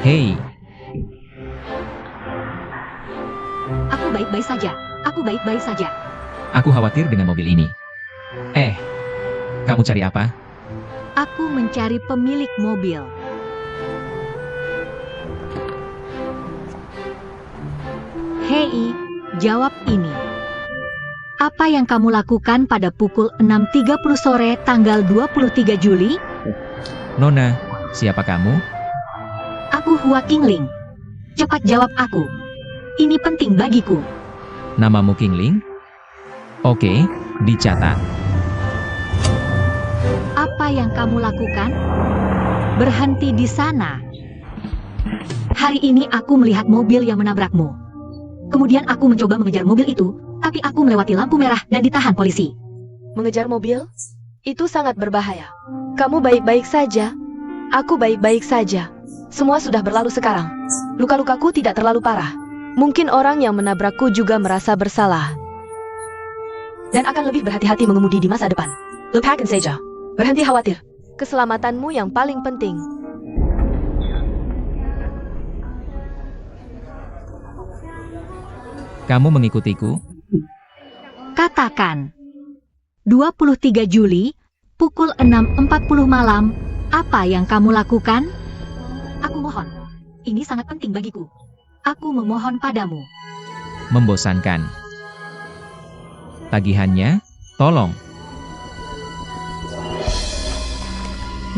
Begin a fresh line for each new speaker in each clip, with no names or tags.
Hei,
Aku baik-baik saja. Aku baik-baik saja.
aku khawatir dengan mobil ini. Kamu cari apa?
Aku mencari pemilik mobil. Hei, jawab ini. Apa yang kamu lakukan pada pukul 6.30 sore tanggal 23 Juli?
Nona, siapa kamu?
Aku Hua Qingling. Cepat jawab aku. Ini penting bagiku.
Namamu Qingling? Oke, dicatat.
Apa yang kamu lakukan? Berhenti di sana. Hari ini aku melihat mobil yang menabrakmu. Kemudian aku mencoba mengejar mobil itu, tapi aku melewati lampu merah dan ditahan polisi.
Mengejar mobil? Itu sangat berbahaya. Kamu baik-baik saja? Aku baik-baik saja. Semua sudah berlalu sekarang. Luka-lukaku tidak terlalu parah. Mungkin orang yang menabrakku juga merasa bersalah. Dan akan lebih berhati-hati mengemudi di masa depan. Lupakan saja. Berhenti khawatir. Keselamatanmu yang paling penting.
Kamu mengikutiku?
Katakan. 23 Juli, pukul 6.40 malam, apa yang kamu lakukan? Aku mohon. Ini sangat penting bagiku. Aku memohon padamu.
Membosankan. Tagihannya, tolong.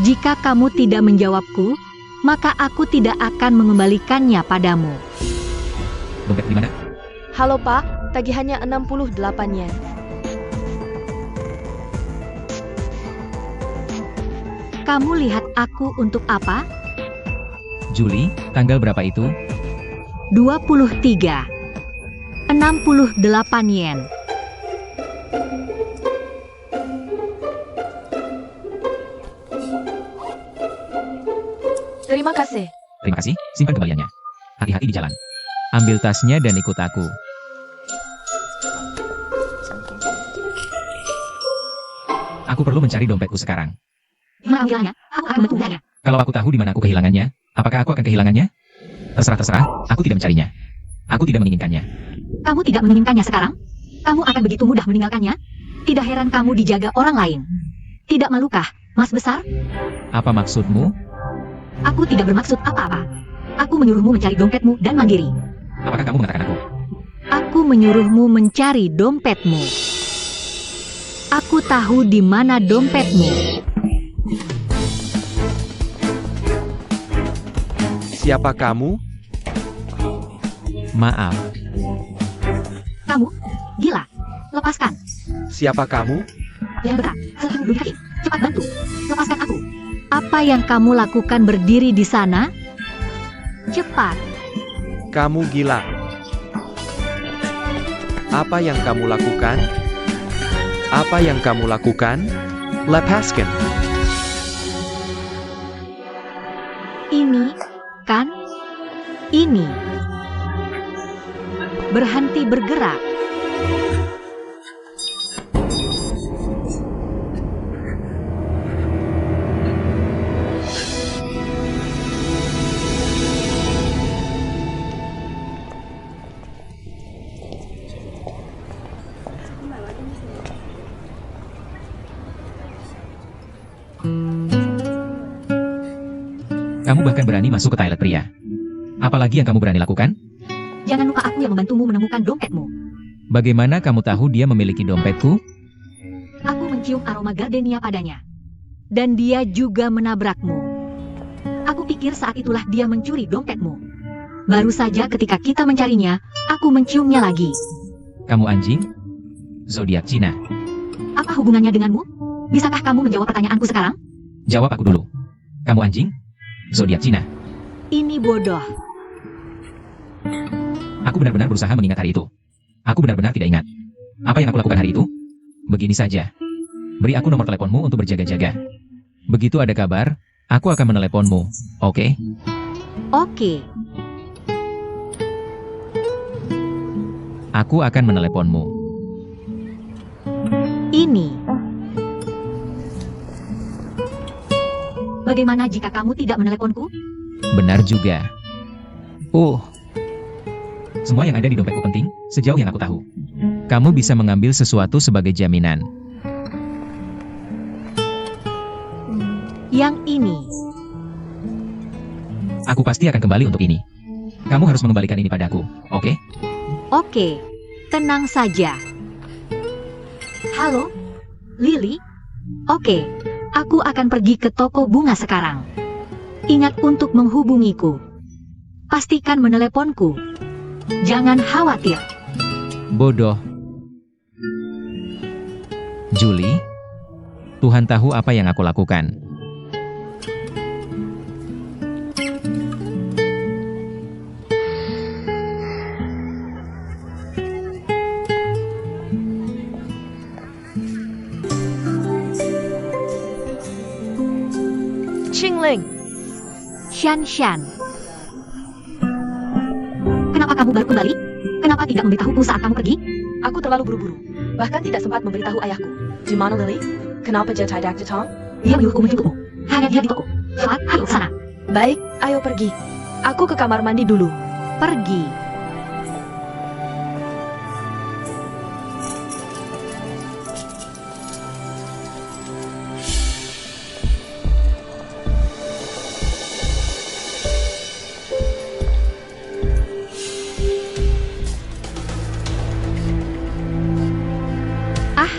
Jika kamu tidak menjawabku, maka aku tidak akan mengembalikannya padamu.
Dompet di mana?
Halo Pak, tagihannya 68 yen.
Kamu lihat aku untuk apa?
Juli, tanggal berapa itu?
23. 68 yen.
Terima kasih.
Terima kasih, simpan kembaliannya. Hati-hati di jalan. Ambil tasnya dan ikut aku. Aku perlu mencari dompetku sekarang.
Di mana kehilangannya? Aku akan membantunya.
Kalau aku tahu di mana aku kehilangannya, apakah aku akan kehilangannya? Terserah, aku tidak mencarinya. Aku tidak menginginkannya.
Kamu tidak menginginkannya sekarang? Kamu akan begitu mudah meninggalkannya? Tidak heran kamu dijaga orang lain. Tidak malukah, Mas Besar?
Apa maksudmu?
Aku tidak bermaksud apa-apa. Aku menyuruhmu mencari dompetmu dan mandiri.
Apakah kamu mengatakan aku?
Aku menyuruhmu mencari dompetmu. Aku tahu di mana dompetmu.
Siapa kamu?
Maaf,
Kamu? Gila. Lepaskan.
Siapa kamu?
Yang berat. Selesai dulu kaki. Cepat bantu. Lepaskan aku. Apa yang kamu lakukan berdiri di sana? Cepat.
Kamu gila. Apa yang kamu lakukan? Apa yang kamu lakukan? Lepaskan.
Ini, kan? Ini. Berhenti bergerak.
kamu bahkan berani masuk ke toilet pria. Apalagi yang kamu berani lakukan?
Jangan lupa aku yang membantumu menemukan dompetmu.
Bagaimana kamu tahu dia memiliki dompetku?
Aku mencium aroma gardenia padanya. Dan dia juga menabrakmu. Aku pikir saat itulah dia mencuri dompetmu. Baru saja ketika kita mencarinya, aku menciumnya lagi.
Kamu anjing? Zodiak Cina.
Apa hubungannya denganmu? Bisakah kamu menjawab pertanyaanku sekarang?
Jawab aku dulu. Kamu anjing? Zodiak Cina.
Ini bodoh.
Aku benar-benar berusaha mengingat hari itu. Aku benar-benar tidak ingat. Apa yang aku lakukan hari itu? Begini saja. Beri aku nomor teleponmu untuk berjaga-jaga. Begitu ada kabar, aku akan meneleponmu. Oke?
Oke.
Aku akan meneleponmu.
Ini. Bagaimana jika kamu tidak meneleponku?
Benar juga. Oh, semua yang ada di dompetku penting, sejauh yang aku tahu. Kamu bisa mengambil sesuatu sebagai jaminan.
Yang ini.
Aku pasti akan kembali untuk ini. Kamu harus mengembalikan ini padaku, oke?
Oke, tenang saja. Halo, Lily? Oke, aku akan pergi ke toko bunga sekarang. Ingat untuk menghubungiku. Pastikan meneleponku. Jangan khawatir.
Bodoh. Julie, Tuhan tahu apa yang aku lakukan.
Qingling,
Shan. Kenapa kamu baru kembali? Kenapa tidak memberitahuku saat kamu pergi?
aku terlalu buru-buru. Bahkan tidak sempat memberitahu ayahku. Di mana Lily? Kenapa dia tidak datang?
Dia menyuruhku menjemputmu. Hanya dia di toko. Cepat, ayo ke sana.
Baik, ayo pergi. Aku ke kamar mandi dulu.
Pergi.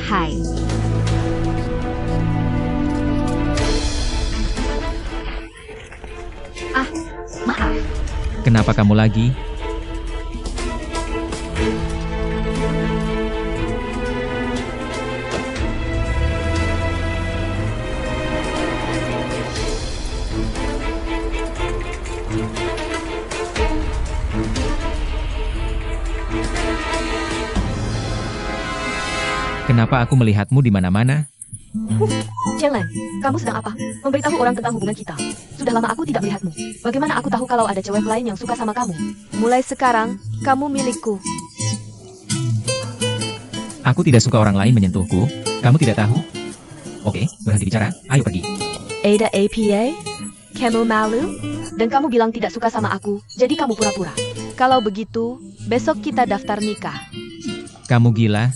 Hai. Maaf.
Kenapa kamu lagi? Kenapa aku melihatmu di mana-mana?
Qianglin, kamu sedang apa? Memberitahu orang tentang hubungan kita. Sudah lama aku tidak melihatmu. Bagaimana aku tahu kalau ada cewek lain yang suka sama kamu? Mulai sekarang, kamu milikku.
Aku tidak suka orang lain menyentuhku. Kamu tidak tahu? Oke, berhenti bicara. Ayo pergi.
Ada APA? Kamu malu? Dan kamu bilang tidak suka sama aku, jadi kamu pura-pura. Kalau begitu, besok kita daftar nikah.
Kamu gila?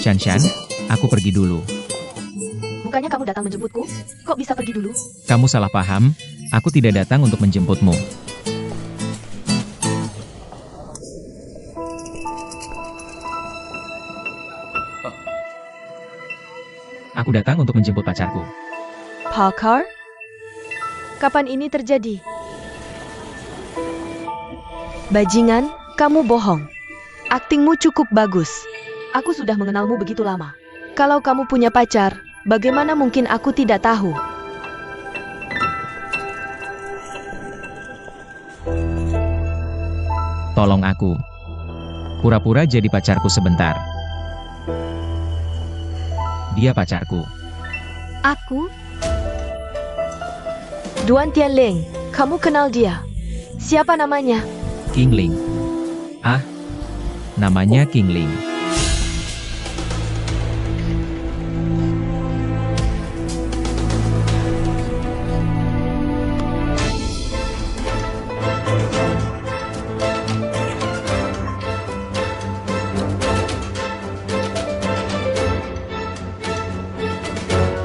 Shan, aku pergi dulu.
Bukannya kamu datang menjemputku? Kok bisa pergi dulu?
Kamu salah paham. Aku tidak datang untuk menjemputmu. Aku datang untuk menjemput pacarku.
Parker? Kapan ini terjadi? Bajingan, kamu bohong. Aktingmu cukup bagus. Aku sudah mengenalmu begitu lama. Kalau kamu punya pacar, bagaimana mungkin aku tidak tahu?
Tolong aku. Pura-pura jadi pacarku sebentar. Dia pacarku.
Aku?
Duan Tianling, kamu kenal dia? Siapa namanya?
Qingling. Ah, namanya Qingling.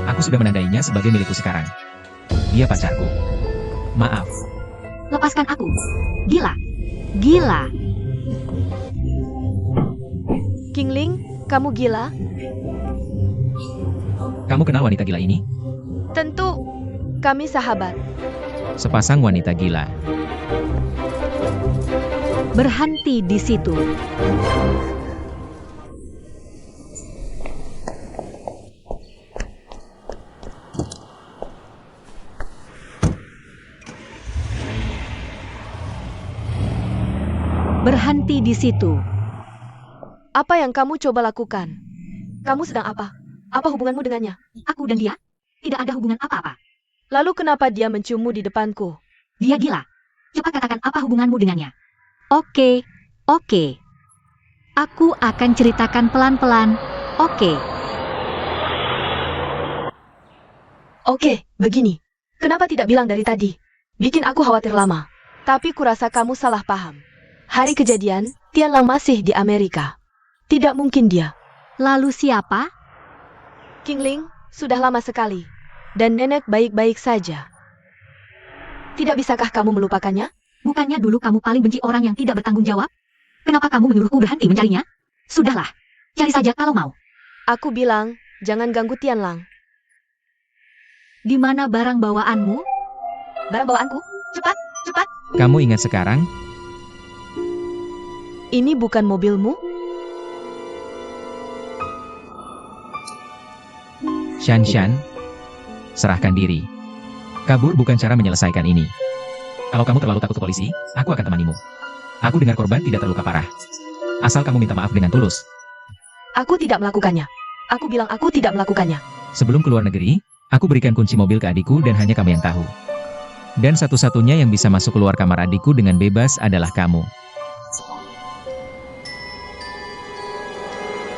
Aku sudah menandainya sebagai milikku sekarang. Dia pacarku. Maaf.
Lepaskan aku. Gila.
Qingling, kamu gila?
Kamu kenal wanita gila ini?
Tentu, kami sahabat.
Sepasang wanita gila.
Berhenti di situ. Berhenti di situ.
Apa yang kamu coba lakukan? Kamu sedang apa? Apa hubunganmu dengannya?
Aku dan dia tidak ada hubungan apa-apa.
Lalu kenapa dia menciummu di depanku?
Dia gila. Cepat katakan apa hubunganmu dengannya. Oke. Aku akan ceritakan pelan-pelan. Oke.
Oke, begini. Kenapa tidak bilang dari tadi? Bikin aku khawatir lama. Tapi kurasa kamu salah paham. Hari kejadian, Tianlang masih di Amerika. Tidak mungkin dia.
Lalu siapa?
Qingling, sudah lama sekali. Dan nenek baik-baik saja. Tidak bisakah kamu melupakannya?
Bukannya dulu kamu paling benci orang yang tidak bertanggung jawab? Kenapa kamu menyuruhku berhenti mencarinya? Sudahlah, cari saja kalau mau.
Aku bilang, jangan ganggu Tianlang.
Di mana barang bawaanmu? Barang bawaanku? Cepat, cepat.
Kamu ingat sekarang?
Ini bukan mobilmu?
Shan, serahkan diri. Kabur bukan cara menyelesaikan ini. Kalau kamu terlalu takut ke polisi, aku akan temanimu. Aku dengar korban tidak terluka parah. Asal kamu minta maaf dengan tulus.
Aku tidak melakukannya. Aku bilang aku tidak melakukannya.
Sebelum keluar negeri, aku berikan kunci mobil ke adikku dan hanya kamu yang tahu. Dan satu-satunya yang bisa masuk keluar kamar adikku dengan bebas adalah kamu.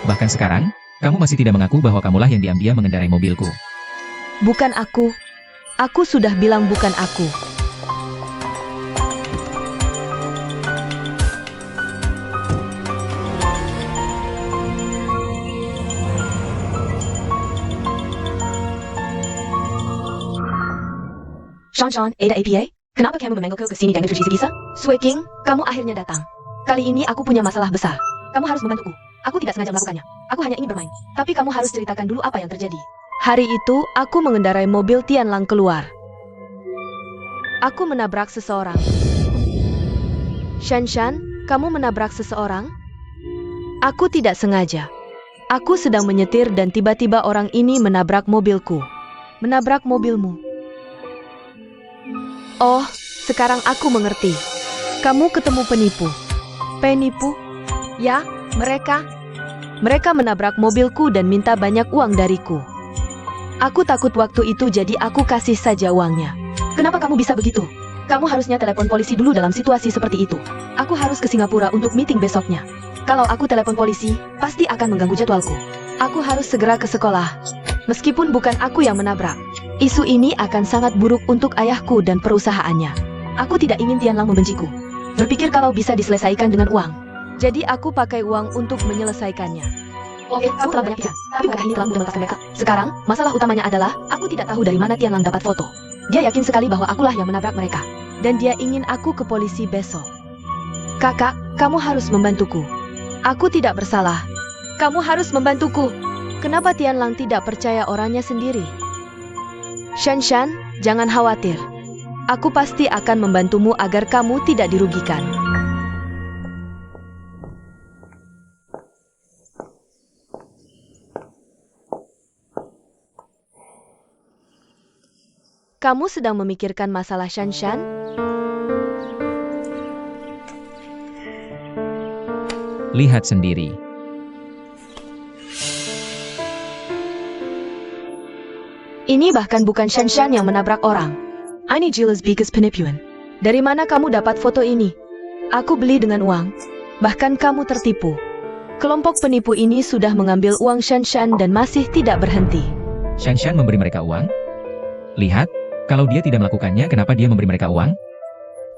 Bahkan sekarang, kamu masih tidak mengaku bahwa kamulah yang diam-diam mengendarai mobilku.
Bukan aku. Aku sudah bilang bukan aku. Sean, Ada APA? Kenapa kamu memanggilku ke sini dengan cuci segisa? Sui King, kamu akhirnya datang. Kali ini aku punya masalah besar. Kamu harus membantuku. Aku tidak sengaja melakukannya. Aku hanya ingin bermain. Tapi kamu harus ceritakan dulu apa yang terjadi. Hari itu, aku mengendarai mobil Tianlang keluar. Aku menabrak seseorang. Shan, kamu menabrak seseorang? Aku tidak sengaja. Aku sedang menyetir dan tiba-tiba orang ini menabrak mobilku. Menabrak mobilmu. Oh, sekarang aku mengerti. Kamu ketemu penipu. Penipu? Ya, mereka. Mereka menabrak mobilku dan minta banyak uang dariku. Aku takut waktu itu jadi aku kasih saja uangnya. Kenapa kamu bisa begitu? Kamu harusnya telepon polisi dulu dalam situasi seperti itu. Aku harus ke Singapura untuk meeting besoknya. Kalau aku telepon polisi, pasti akan mengganggu jadwalku. Aku harus segera ke sekolah. Meskipun bukan aku yang menabrak. Isu ini akan sangat buruk untuk ayahku dan perusahaannya. Aku tidak ingin Tianlang membenciku. Berpikir kalau bisa diselesaikan dengan uang. Jadi aku pakai uang untuk menyelesaikannya. Oke, kamu telah banyak pihak, tapi bukankah ini telah mudah melepaskan mereka? Sekarang, masalah utamanya adalah, aku tidak tahu dari mana Tianlang dapat foto. Dia yakin sekali bahwa akulah yang menabrak mereka. Dan dia ingin aku ke polisi besok. Kakak, kamu harus membantuku. Aku tidak bersalah. Kamu harus membantuku. Kenapa Tianlang tidak percaya orangnya sendiri? Shan, jangan khawatir. Aku pasti akan membantumu agar kamu tidak dirugikan. Kamu sedang memikirkan masalah Shan?
Lihat sendiri.
Ini bahkan bukan Shan yang menabrak orang. Ini jelas biggest penipuan. Dari mana kamu dapat foto ini? Aku beli dengan uang. Bahkan kamu tertipu. Kelompok penipu ini sudah mengambil uang Shan dan masih tidak berhenti.
Shan memberi mereka uang? Lihat, kalau dia tidak melakukannya, kenapa dia memberi mereka uang?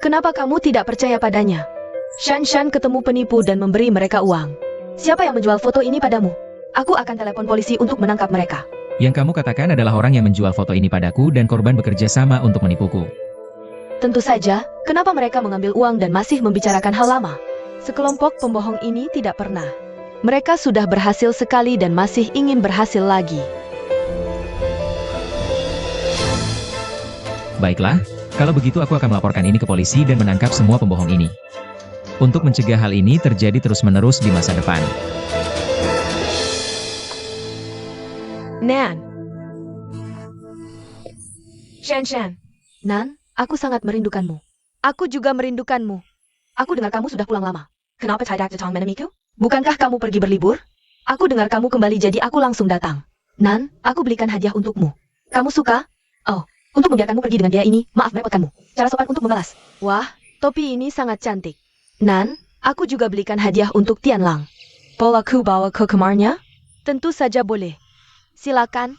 Kenapa kamu tidak percaya padanya? Shan ketemu penipu dan memberi mereka uang. Siapa yang menjual foto ini padamu? Aku akan telepon polisi untuk menangkap mereka.
Yang kamu katakan adalah orang yang menjual foto ini padaku dan korban bekerja sama untuk menipuku.
Tentu saja, kenapa mereka mengambil uang dan masih membicarakan hal lama? Sekelompok pembohong ini tidak pernah. Mereka sudah berhasil sekali dan masih ingin berhasil lagi.
Baiklah, kalau begitu aku akan melaporkan ini ke polisi dan menangkap semua pembohong ini. Untuk mencegah hal ini terjadi terus-menerus di masa depan.
Nan. Shan. Nan, aku sangat merindukanmu. Aku juga merindukanmu. Aku dengar kamu sudah pulang lama. Kenapa tidak datang menemuiku? Bukankah kamu pergi berlibur? Aku dengar kamu kembali jadi aku langsung datang. Nan, aku belikan hadiah untukmu. Kamu suka? Oh, untuk membiarkanmu pergi dengan dia ini, maaf merepotkanmu. Cara sopan untuk membalas. Wah, topi ini sangat cantik. Nan, aku juga belikan hadiah untuk Tianlang. Boleh aku bawa ke kamarnya? Tentu saja boleh. Silakan.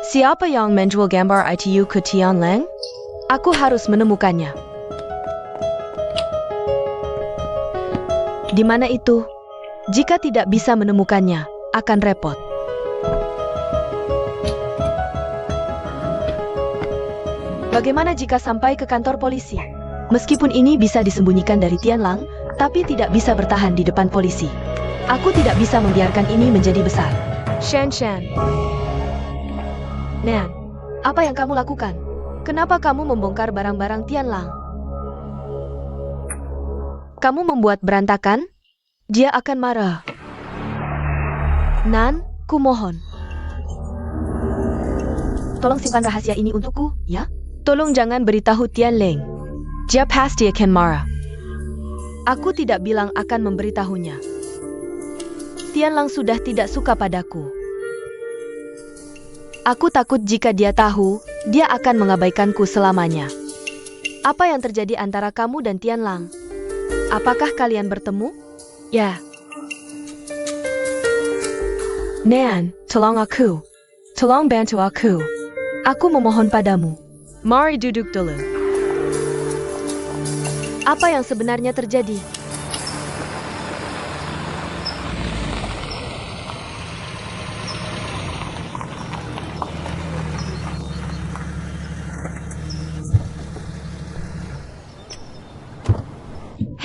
Siapa yang menjual gambar ITU ke Tian Lang? Aku harus menemukannya. Di mana itu? Jika tidak bisa menemukannya, akan repot. Bagaimana jika sampai ke kantor polisi? Meskipun ini bisa disembunyikan dari Tian Lang, tapi tidak bisa bertahan di depan polisi. Aku tidak bisa membiarkan ini menjadi besar. Shan. Nan, apa yang kamu lakukan? Kenapa kamu membongkar barang-barang Tian Lang? Kamu membuat berantakan? Dia akan marah. Nan, kumohon. Tolong simpan rahasia ini untukku, ya? Tolong jangan beritahu Tian Lang. Dia pasti akan marah. Aku tidak bilang akan memberitahunya. Tian Lang sudah tidak suka padaku. Aku takut jika dia tahu, dia akan mengabaikanku selamanya. Apa yang terjadi antara kamu dan Tian Lang? Apakah kalian bertemu? Ya. Nan, tolong aku. Tolong bantu aku. Aku memohon padamu. Mari duduk dulu. Apa yang sebenarnya terjadi?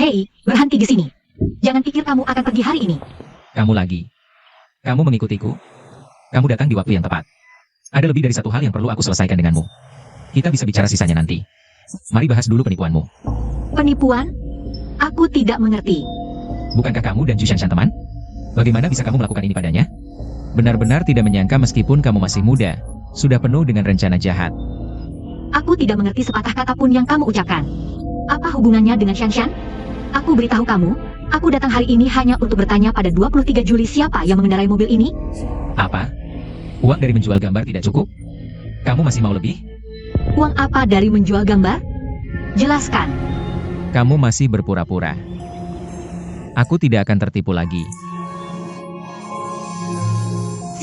Hei, berhenti di sini. Jangan pikir kamu akan pergi hari ini.
Kamu lagi. Kamu mengikutiku. Kamu datang di waktu yang tepat. Ada lebih dari satu hal yang perlu aku selesaikan denganmu. Kita bisa bicara sisanya nanti. Mari bahas dulu penipuanmu.
Penipuan? Aku tidak mengerti.
Bukankah kamu dan Ju Shanshan teman? Bagaimana bisa kamu melakukan ini padanya? Benar-benar tidak menyangka meskipun kamu masih muda, sudah penuh dengan rencana jahat.
Aku tidak mengerti sepatah kata pun yang kamu ucapkan. Apa hubungannya dengan Shanshan? Aku beritahu kamu, aku datang hari ini hanya untuk bertanya pada 23 Juli siapa yang mengendarai mobil ini?
Apa? Uang dari menjual gambar tidak cukup? Kamu masih mau lebih?
Uang apa dari menjual gambar? Jelaskan.
Kamu masih berpura-pura. Aku tidak akan tertipu lagi.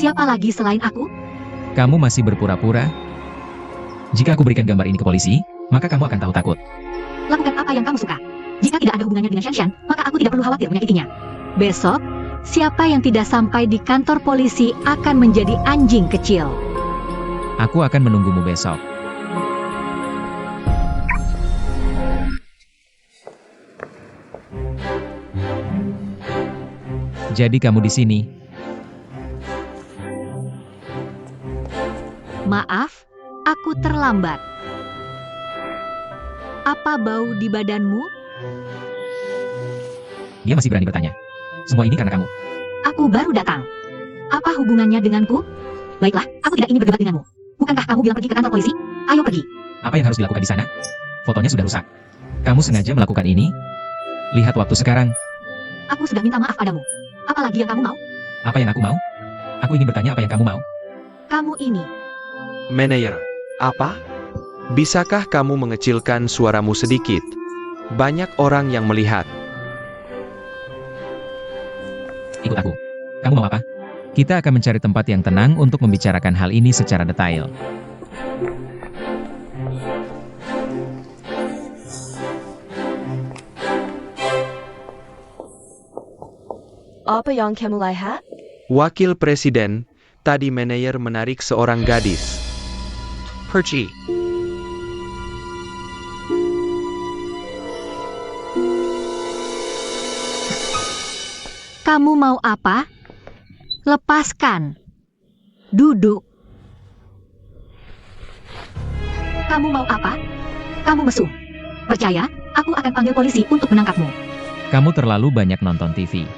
Siapa lagi selain aku?
Kamu masih berpura-pura? Jika aku berikan gambar ini ke polisi, maka kamu akan tahu takut.
Lakukan apa yang kamu suka. Jika tidak ada hubungannya dengan Shanshan, maka aku tidak perlu khawatir menyakitinya. Besok, siapa yang tidak sampai di kantor polisi akan menjadi anjing kecil.
Aku akan menunggumu besok. Jadi kamu di sini.
Maaf, aku terlambat. Apa bau di badanmu?
Dia masih berani bertanya. Semua ini karena kamu.
Aku baru datang. Apa hubungannya denganku? Baiklah, aku tidak ingin berdebat denganmu. Bukankah kamu bilang pergi ke kantor polisi? Ayo pergi.
Apa yang harus dilakukan di sana? Fotonya sudah rusak. Kamu sengaja melakukan ini? Lihat waktu sekarang.
Aku sudah minta maaf padamu. Apa lagi yang kamu mau?
Apa yang aku mau? Aku ingin bertanya apa yang kamu mau.
Kamu ini.
Manajer, apa? Bisakah kamu mengecilkan suaramu sedikit? Banyak orang yang melihat.
Ikut aku. Kamu mau apa? Kita akan mencari tempat yang tenang untuk membicarakan hal ini secara detail.
Apa yang kamu lihat?
Wakil Presiden, tadi manajer menarik seorang gadis. Perci.
Kamu mau apa? Lepaskan. Duduk. Kamu mau apa? Kamu mesum. Percaya, aku akan panggil polisi untuk menangkapmu.
Kamu terlalu banyak nonton TV.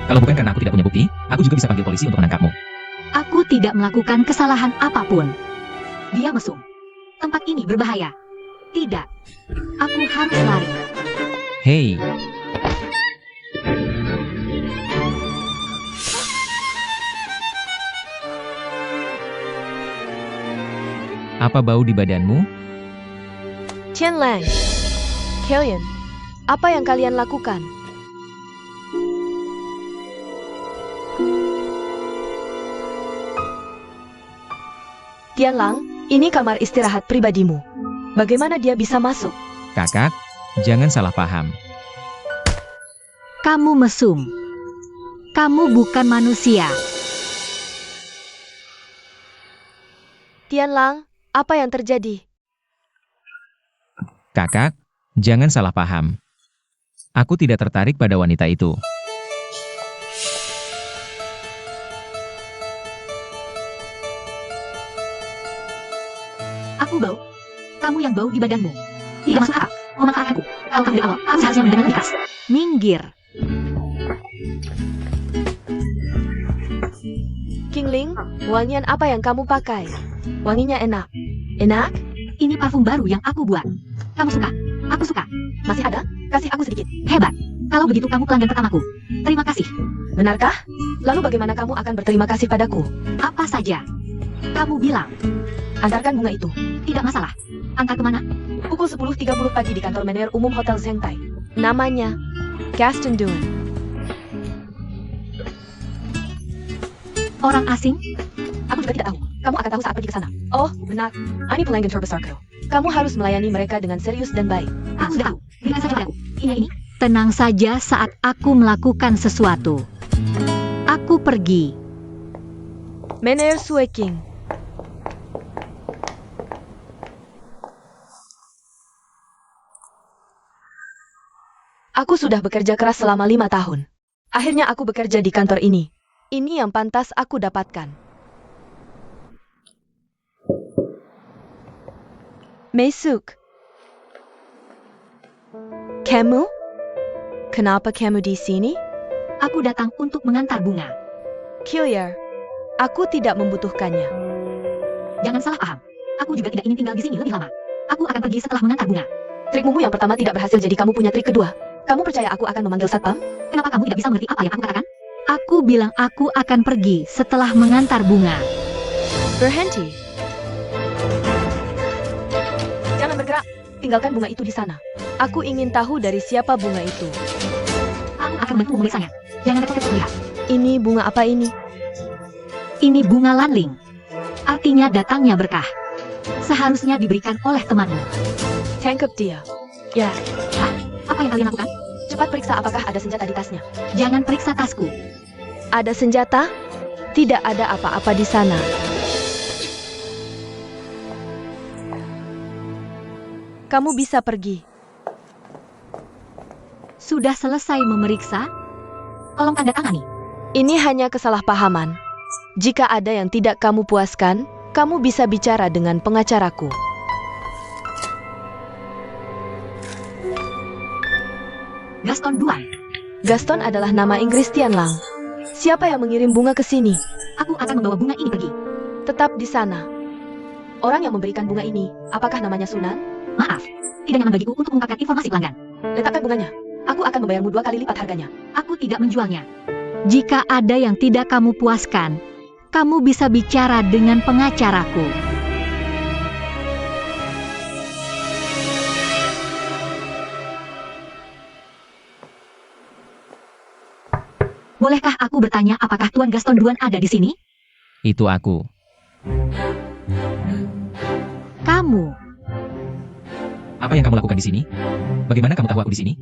Kalau bukan karena aku tidak punya bukti, aku juga bisa panggil polisi untuk menangkapmu.
Aku tidak melakukan kesalahan apapun. Dia mesum. Tempat ini berbahaya. Tidak. Aku harus lari.
Hei, apa bau di badanmu?
Tian Lang. Kalian, apa yang kalian lakukan? Tianlang, ini kamar istirahat pribadimu. Bagaimana dia bisa masuk?
Kakak, jangan salah paham.
Kamu mesum. Kamu bukan manusia.
Tianlang, apa yang terjadi?
Kakak, jangan salah paham. Aku tidak tertarik pada wanita itu.
Aku bau. Kamu yang bau di badanmu. Tidak masuk akal. Memanfaatkanku. Kalau kamu dari awal, aku seharusnya mendengar lebih keras. Minggir.
Qingling, wangian apa yang kamu pakai? Wanginya enak. Enak?
Ini parfum baru yang aku buat. Kamu suka? Aku suka.
Masih ada? Kasih aku sedikit.
Hebat. Kalau begitu kamu pelanggan pertamaku. Terima kasih.
Benarkah? Lalu bagaimana kamu akan berterima kasih padaku?
Apa saja? Kamu bilang.
Antarkan bunga itu.
Tidak masalah. Antar kemana?
Pukul 10.30 pagi di kantor manajer umum Hotel Zhengtai. Namanya Gaston Duan.
Orang asing?
Aku juga tidak tahu. Kamu akan tahu saat pergi ke sana. Oh, benar. Ini pelanggan terbesarku. Kamu harus melayani mereka dengan serius dan baik.
Aku sudah tahu. Berikan saja padaku. Ini. Tenang saja saat aku melakukan sesuatu. Aku pergi.
Manajer Sue King. Aku sudah bekerja keras selama 5 tahun. Akhirnya aku bekerja di kantor ini. Ini yang pantas aku dapatkan. Meisuk. Kamu? Kenapa kamu di sini?
Aku datang untuk mengantar bunga.
Killier, aku tidak membutuhkannya.
Jangan salah paham. Aku juga tidak ingin tinggal di sini lebih lama. Aku akan pergi setelah mengantar bunga.
Trikmu yang pertama tidak berhasil, jadi kamu punya trik kedua. Kamu percaya aku akan memanggil satpam?
Kenapa kamu tidak bisa mengerti apa yang aku katakan? Aku bilang aku akan pergi setelah mengantar bunga.
Berhenti. Jangan bergerak. Tinggalkan bunga itu di sana. Aku ingin tahu dari siapa bunga itu.
Aku akan bantu memeliksanya. Jangan repot-repot lihat.
Ini bunga apa ini?
Ini bunga lanling. Artinya datangnya berkah. Seharusnya diberikan oleh temanmu.
Tangkap dia. Ya,
Apa yang kalian lakukan?
cepat periksa apakah ada senjata di tasnya.
Jangan periksa tasku.
Ada senjata? Tidak ada apa-apa di sana. Kamu bisa pergi.
Sudah selesai memeriksa? Tolong tanda tangani.
Ini hanya kesalahpahaman. Jika ada yang tidak kamu puaskan, kamu bisa bicara dengan pengacaraku.
Gaston Duan.
Gaston adalah nama Inggris Tianlang. Siapa yang mengirim bunga ke sini?
Aku akan membawa bunga ini pergi.
Tetap di sana. Orang yang memberikan bunga ini, apakah namanya Sunan?
Maaf. Tidak nyaman bagiku untuk mengungkapkan informasi pelanggan.
Letakkan bunganya. Aku akan membayarmu 2 kali lipat harganya.
Aku tidak menjualnya. Jika ada yang tidak kamu puaskan, kamu bisa bicara dengan pengacaraku. Bolehkah aku bertanya apakah Tuan Gaston Duan ada di sini?
Itu aku.
Kamu.
Apa yang kamu lakukan di sini? Bagaimana kamu tahu aku di sini?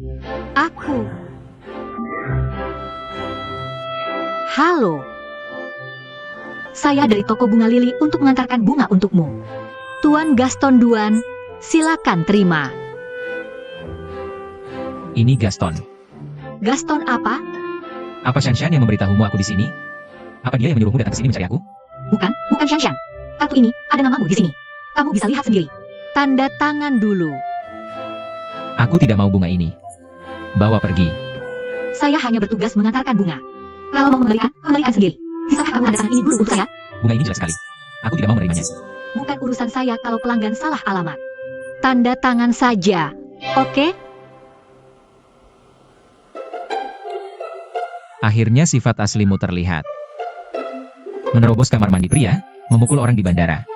Aku. Halo. Saya dari toko bunga lili untuk mengantarkan bunga untukmu. Tuan Gaston Duan, silakan terima.
Ini Gaston.
Gaston apa?
Apa Shanshan yang memberitahumu aku di sini? Apa dia yang menyuruhmu datang ke sini mencari aku?
Bukan Shanshan. Kartu ini, ada namamu di sini. Kamu bisa lihat sendiri. Tanda tangan dulu.
Aku tidak mau bunga ini. Bawa pergi.
Saya hanya bertugas mengantarkan bunga. Kalau mau kembalikan sendiri. Bisakah kamu tanda tangan ini dulu untuk saya?
Bunga ini jelas sekali. Aku tidak mau menerimanya.
Bukan urusan saya kalau pelanggan salah alamat. Tanda tangan saja. Oke?
Akhirnya sifat aslimu terlihat. Menerobos kamar mandi pria, memukul orang di bandara.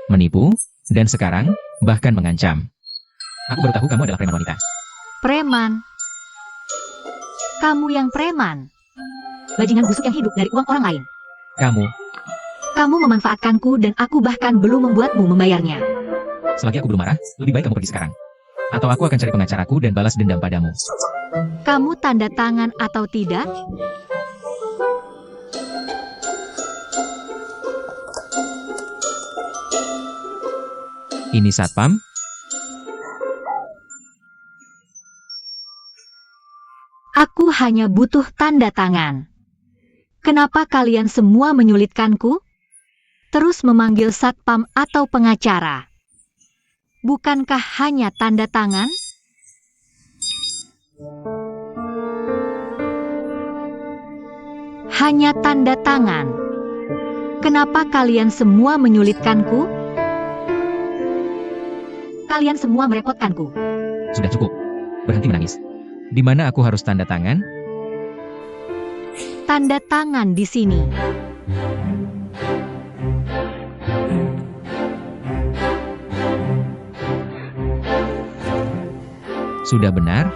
Menipu, dan sekarang, bahkan mengancam. Aku baru tahu kamu adalah preman wanita.
Preman. Kamu yang preman. Bajingan busuk yang hidup dari uang orang lain.
Kamu,
Kamu memanfaatkanku dan aku bahkan belum membuatmu membayarnya.
Selagi aku belum marah, lebih baik kamu pergi sekarang. Atau aku akan cari pengacaraku dan balas dendam padamu.
Kamu tanda tangan atau tidak?
Ini satpam?
Aku hanya butuh tanda tangan. Kenapa kalian semua menyulitkanku? Terus memanggil satpam atau pengacara. Bukankah hanya tanda tangan? Hanya tanda tangan. Kenapa kalian semua menyulitkanku? Kalian semua merepotkanku.
Sudah cukup. Berhenti menangis. Di mana aku harus tanda tangan?
Tanda tangan di sini.
Sudah benar?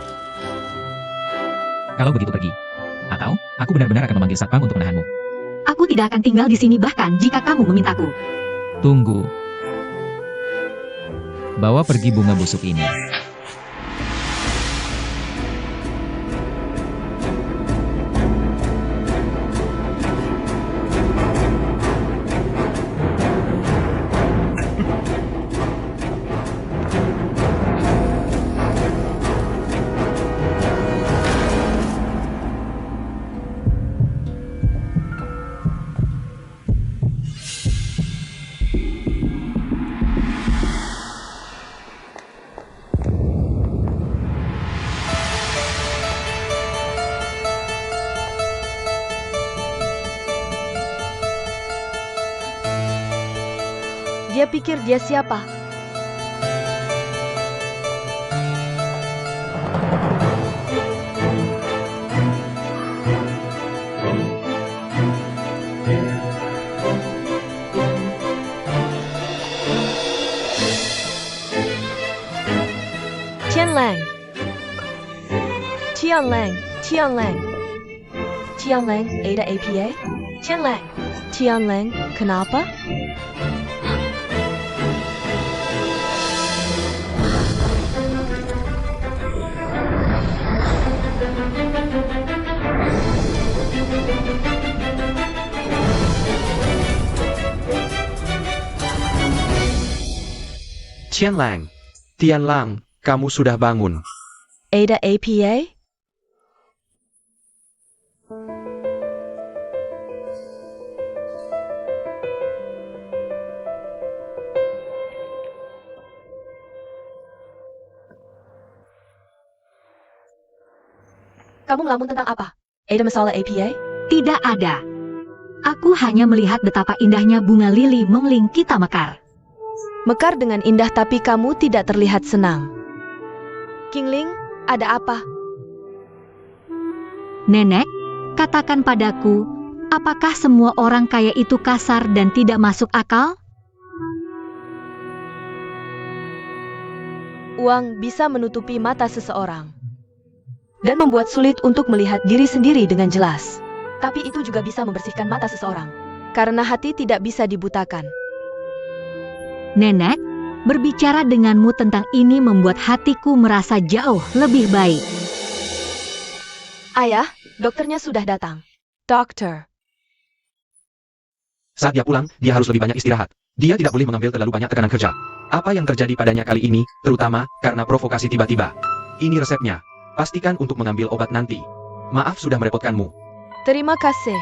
Kalau begitu pergi. Atau, aku benar-benar akan memanggil satpam untuk menahanmu.
Aku tidak akan tinggal di sini bahkan jika kamu memintaku.
Tunggu. Bawa pergi bunga busuk ini.
Dia pikir dia siapa? Tianlang. Tianlang. Tianlang. Tianlang, Ada APA? Tianlang. Tianlang, kenapa?
Tianlang, kamu sudah bangun.
Ada APA? Kamu ngelamun tentang apa? Ada masalah APA?
Tidak ada. Aku hanya melihat betapa indahnya bunga lili mengelilingi kita mekar.
Mekar dengan indah tapi kamu tidak terlihat senang. Qingling, ada apa?
Nenek, katakan padaku, apakah semua orang kaya itu kasar dan tidak masuk akal?
Uang bisa menutupi mata seseorang dan membuat sulit untuk melihat diri sendiri dengan jelas. Tapi itu juga bisa membersihkan mata seseorang, karena hati tidak bisa dibutakan.
Nenek, berbicara denganmu tentang ini membuat hatiku merasa jauh lebih baik.
Ayah, dokternya sudah datang. Dokter.
Saat dia pulang, dia harus lebih banyak istirahat. Dia tidak boleh mengambil terlalu banyak tekanan kerja. Apa yang terjadi padanya kali ini, terutama karena provokasi tiba-tiba. Ini resepnya. Pastikan untuk mengambil obat nanti. Maaf sudah merepotkanmu.
Terima kasih.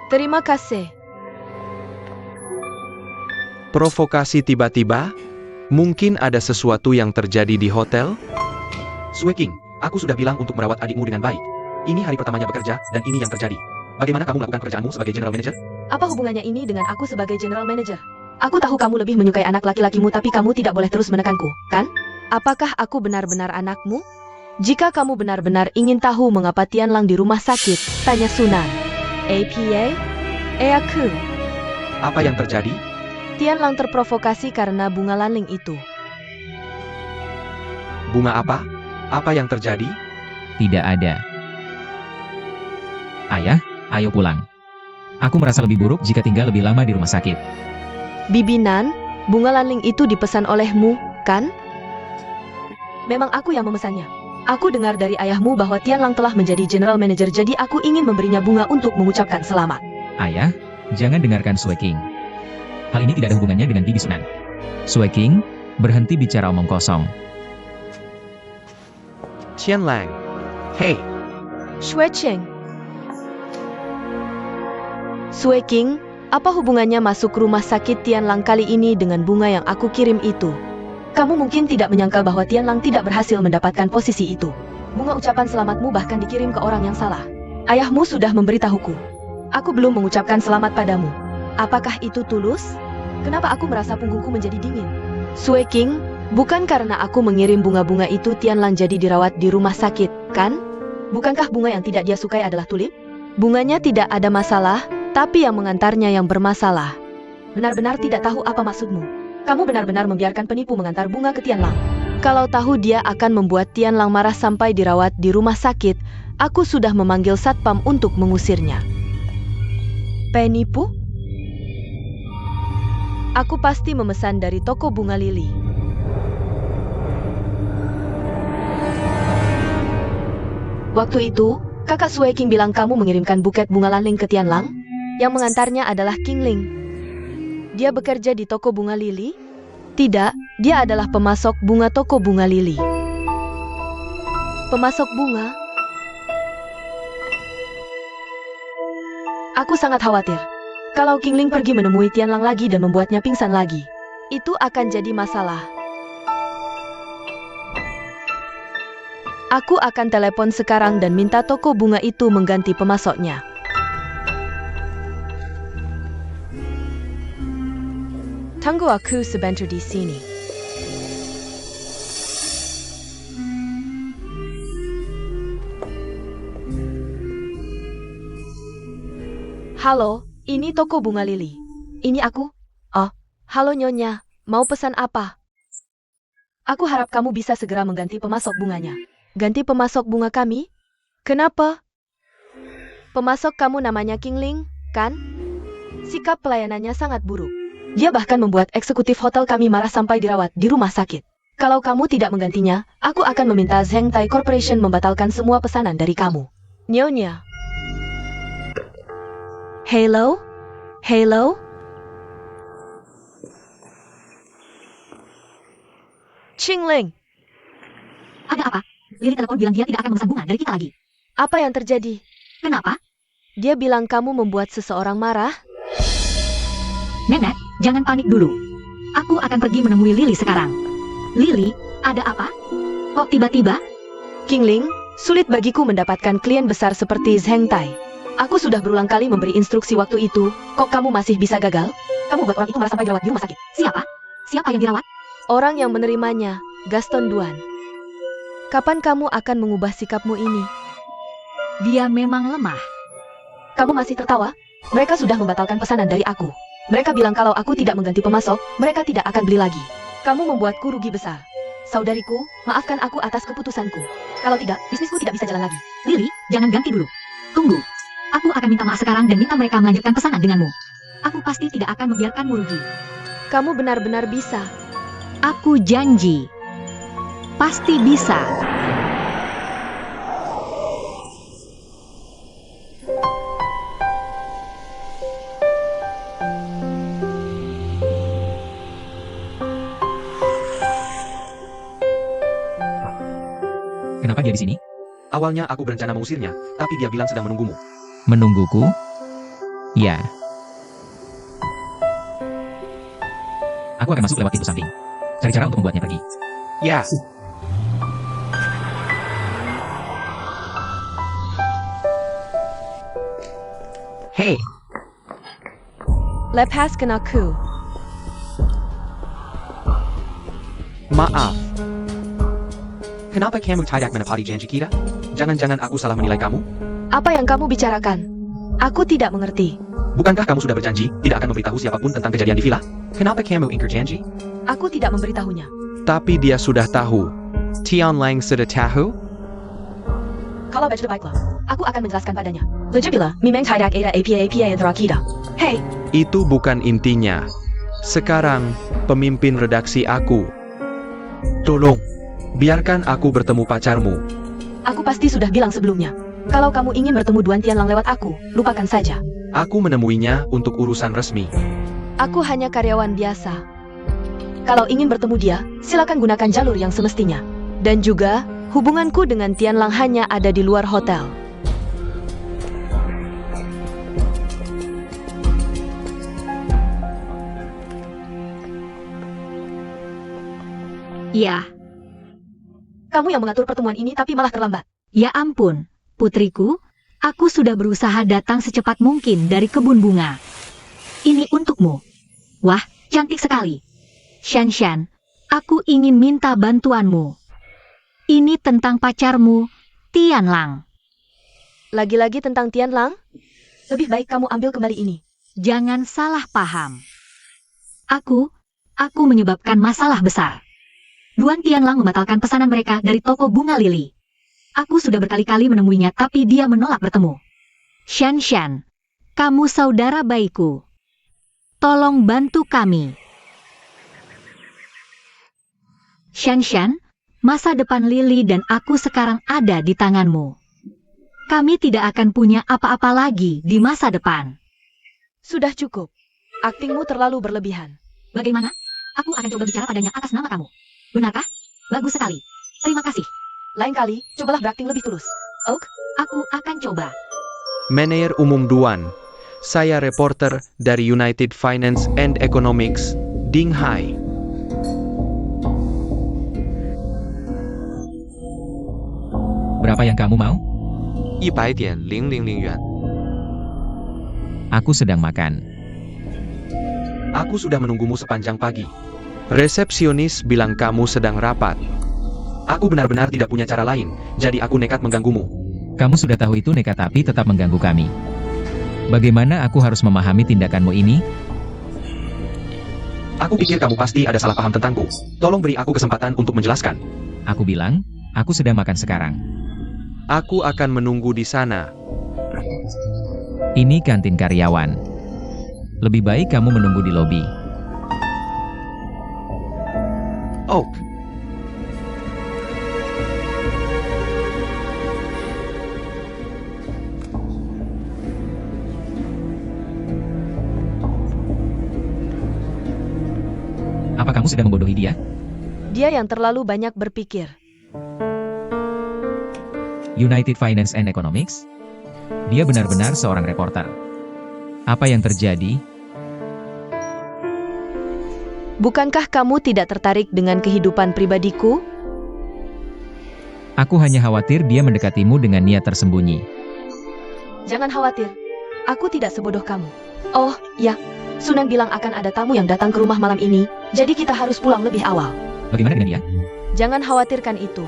Terima kasih.
Provokasi tiba-tiba? Mungkin ada sesuatu yang terjadi di hotel? Sweking, aku sudah bilang untuk merawat adikmu dengan baik. Ini hari pertamanya bekerja, dan ini yang terjadi. Bagaimana kamu melakukan pekerjaanmu sebagai general manager?
Apa hubungannya ini dengan aku sebagai general manager? Aku tahu kamu lebih menyukai anak laki-lakimu tapi kamu tidak boleh terus menekanku, kan? Apakah aku benar-benar anakmu? Jika kamu benar-benar ingin tahu mengapa Tianlang di rumah sakit, tanya Sunan. APA? Aku.
Apa yang terjadi?
Tianlang terprovokasi karena bunga laling itu.
Bunga apa? Apa yang terjadi?
Tidak ada. Ayah, ayo pulang. Aku merasa lebih buruk jika tinggal lebih lama di rumah sakit.
Bibi Nan, bunga lanling itu dipesan olehmu, kan? Memang aku yang memesannya. Aku dengar dari ayahmu bahwa Tianlang telah menjadi general manager, jadi aku ingin memberinya bunga untuk mengucapkan selamat.
Ayah, jangan dengarkan Sue King. Hal ini tidak ada hubungannya dengan Bibi Sunan. Sue King, berhenti bicara omong kosong.
Tianlang. Hey,
Sue Cheng. Sue King, apa hubungannya masuk rumah sakit Tianlang kali ini dengan bunga yang aku kirim itu? Kamu mungkin tidak menyangka bahwa Tianlang tidak berhasil mendapatkan posisi itu. Bunga ucapan selamatmu bahkan dikirim ke orang yang salah. Ayahmu sudah memberitahuku. Aku belum mengucapkan selamat padamu. Apakah itu tulus? Kenapa aku merasa punggungku menjadi dingin? Sue King, bukan karena aku mengirim bunga-bunga itu Tianlang jadi dirawat di rumah sakit, kan? Bukankah bunga yang tidak dia sukai adalah tulip? Bunganya tidak ada masalah, tapi yang mengantarnya yang bermasalah. Benar-benar tidak tahu apa maksudmu. Kamu benar-benar membiarkan penipu mengantar bunga ke Tianlang. Kalau tahu dia akan membuat Tianlang marah sampai dirawat di rumah sakit, aku sudah memanggil satpam untuk mengusirnya. Penipu? Aku pasti memesan dari toko bunga lili. Waktu itu, kakak Sue King bilang kamu mengirimkan buket bunga lanling ke Tianlang. Yang mengantarnya adalah King Ling. Dia bekerja di toko bunga lili? Tidak, dia adalah pemasok bunga toko bunga lili. Pemasok bunga? Aku sangat khawatir. Kalau King Ling pergi menemui Tianlang lagi dan membuatnya pingsan lagi, itu akan jadi masalah. Aku akan telepon sekarang dan minta toko bunga itu mengganti pemasoknya. Tunggu aku sebentar di sini. Halo, ini toko bunga lili. Ini aku. Oh, halo Nyonya, mau pesan apa? Aku harap kamu bisa segera mengganti pemasok bunganya. Ganti pemasok bunga kami? Kenapa? Pemasok kamu namanya King Ling, kan? Sikap pelayanannya sangat buruk. Dia bahkan membuat eksekutif hotel kami marah sampai dirawat di rumah sakit. Kalau kamu tidak menggantinya, aku akan meminta Zheng Tai Corporation membatalkan semua pesanan dari kamu. Nyonya. Hello? Hello? Qingling,
Ada apa? Lili telepon bilang dia tidak akan memesan bunga dari kita lagi.
apa yang terjadi?
Kenapa?
Dia bilang kamu membuat seseorang marah?
Nenek, jangan panik dulu. Aku akan pergi menemui Lili sekarang. Lili, ada apa? Kok tiba-tiba?
Qingling, sulit bagiku mendapatkan klien besar seperti Zheng Tai. Aku sudah berulang kali memberi instruksi waktu itu, kok kamu masih bisa gagal? Kamu buat orang itu marah sampai dirawat di rumah sakit. Siapa? Siapa yang dirawat? Orang yang menerimanya, Gaston Duan. Kapan kamu akan mengubah sikapmu ini?
Dia memang lemah.
Kamu masih tertawa? Mereka sudah membatalkan pesanan dari aku. Mereka bilang kalau aku tidak mengganti pemasok, mereka tidak akan beli lagi. Kamu membuatku rugi besar. Saudariku, maafkan aku atas keputusanku. Kalau tidak, bisnisku tidak bisa jalan lagi.
Lili, jangan ganti dulu. Tunggu. Aku akan minta maaf sekarang dan minta mereka melanjutkan pesanan denganmu. Aku pasti tidak akan membiarkanmu rugi.
Kamu benar-benar bisa.
Aku janji. Pasti bisa.
Kenapa dia di sini?
awalnya aku berencana mengusirnya, tapi dia bilang sedang menunggumu.
Menungguku? Ya. Aku akan masuk lewat pintu samping. Cari cara untuk membuatnya pergi.
Ya.
Hei,
Lepaskan aku.
Maaf. Kenapa kamu tidak menepati janji kita? Jangan-jangan aku salah menilai kamu?
Apa yang kamu bicarakan? Aku tidak mengerti.
Bukankah kamu sudah berjanji tidak akan memberitahu siapapun tentang kejadian di villa? Kenapa kamu ingkar janji?
Aku tidak memberitahunya.
Tapi dia sudah tahu. Tianlang sudah tahu?
Kalau baca baiklah, aku akan menjelaskan padanya. Lejabila, memang tidak ada apa-apa antara kita. Hei,
Itu bukan intinya. Sekarang, pemimpin redaksi aku. Tolong, biarkan aku bertemu pacarmu.
aku pasti sudah bilang sebelumnya. Kalau kamu ingin bertemu Duan Tianlang lewat aku, lupakan saja.
Aku menemuinya untuk urusan resmi.
Aku hanya karyawan biasa. Kalau ingin bertemu dia, silakan gunakan jalur yang semestinya. Dan juga, hubunganku dengan Tianlang hanya ada di luar hotel.
Ya,
Kamu yang mengatur pertemuan ini tapi malah terlambat.
ya ampun, putriku, aku sudah berusaha datang secepat mungkin dari kebun bunga. Ini untukmu. Wah, cantik sekali. Shan Shan, aku ingin minta bantuanmu. Ini tentang pacarmu, Tianlang.
Lagi-lagi tentang Tianlang? Lebih baik kamu ambil kembali ini.
Jangan salah paham. Aku menyebabkan masalah besar. Duan Tianlang membatalkan pesanan mereka dari toko bunga lili. Aku sudah berkali-kali menemuinya tapi dia menolak bertemu. Shan Shan, kamu saudara baikku. Tolong bantu kami. Shan Shan, masa depan Lili dan aku sekarang ada di tanganmu. Kami tidak akan punya apa-apa lagi di masa depan.
Sudah cukup. Aktingmu terlalu berlebihan.
Bagaimana? Aku akan coba bicara padanya atas nama kamu. Benarkah? Bagus sekali. Terima kasih.
Lain kali, cobalah berakting lebih tulus.
Oak, aku akan coba.
Manajer Umum Duan. Saya reporter dari United Finance and Economics, Ding Hai.
Berapa yang kamu mau?
100.000元.
Aku sedang makan.
Aku sudah menunggumu sepanjang pagi. Resepsionis bilang kamu sedang rapat. Aku benar-benar tidak punya cara lain, jadi aku nekat mengganggumu.
Kamu sudah tahu itu nekat tapi tetap mengganggu kami. Bagaimana aku harus memahami tindakanmu ini?
Aku pikir kamu pasti ada salah paham tentangku. Tolong beri aku kesempatan untuk menjelaskan.
Aku bilang, aku sedang makan sekarang.
Aku akan menunggu di sana.
Ini kantin karyawan. Lebih baik kamu menunggu di lobi.
Oak.
Apa kamu sedang membodohi dia?
Dia yang terlalu banyak berpikir.
United Finance and Economics? Dia benar-benar seorang reporter. Apa yang terjadi?
Bukankah kamu tidak tertarik dengan kehidupan pribadiku?
Aku hanya khawatir dia mendekatimu dengan niat tersembunyi.
Jangan khawatir. Aku tidak sebodoh kamu. Oh, ya. Sunan bilang akan ada tamu yang datang ke rumah malam ini, jadi kita harus pulang lebih awal.
Bagaimana dengan dia?
Jangan khawatirkan itu.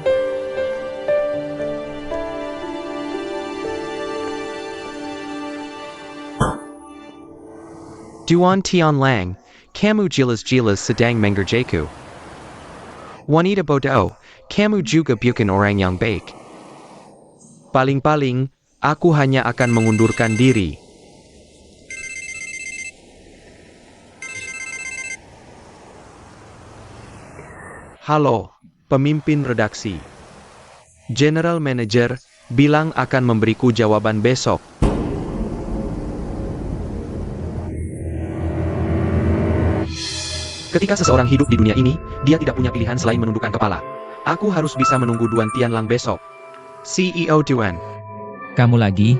Duan Tianlang, kamu jelas-jelas sedang mengerjaku. Wanita bodoh, kamu juga bukan orang yang baik. Paling-paling, aku hanya akan mengundurkan diri. Halo, pemimpin redaksi. General Manager bilang akan memberiku jawaban besok. Ketika seseorang hidup di dunia ini, dia tidak punya pilihan selain menundukkan kepala. Aku harus bisa menunggu Duan Tianlang besok. CEO Duan.
Kamu lagi?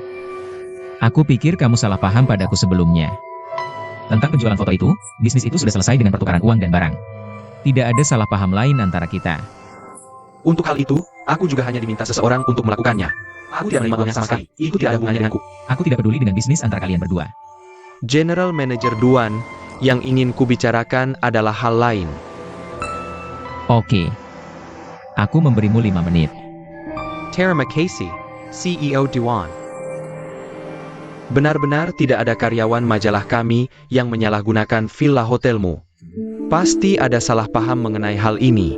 Aku pikir kamu salah paham padaku sebelumnya. Tentang penjualan foto itu, bisnis itu sudah selesai dengan pertukaran uang dan barang. Tidak ada salah paham lain antara kita.
Untuk hal itu, aku juga hanya diminta seseorang untuk melakukannya. Aku tidak menerima uangnya sama sekali. Itu tidak ada hubungannya denganku.
Aku tidak peduli dengan bisnis antara kalian berdua.
General Manager Duan, yang ingin kubicarakan adalah hal lain.
Oke. Aku memberimu 5 menit.
Terima kasih, CEO Duan. Benar-benar tidak ada karyawan majalah kami yang menyalahgunakan villa hotelmu. Pasti ada salah paham mengenai hal ini.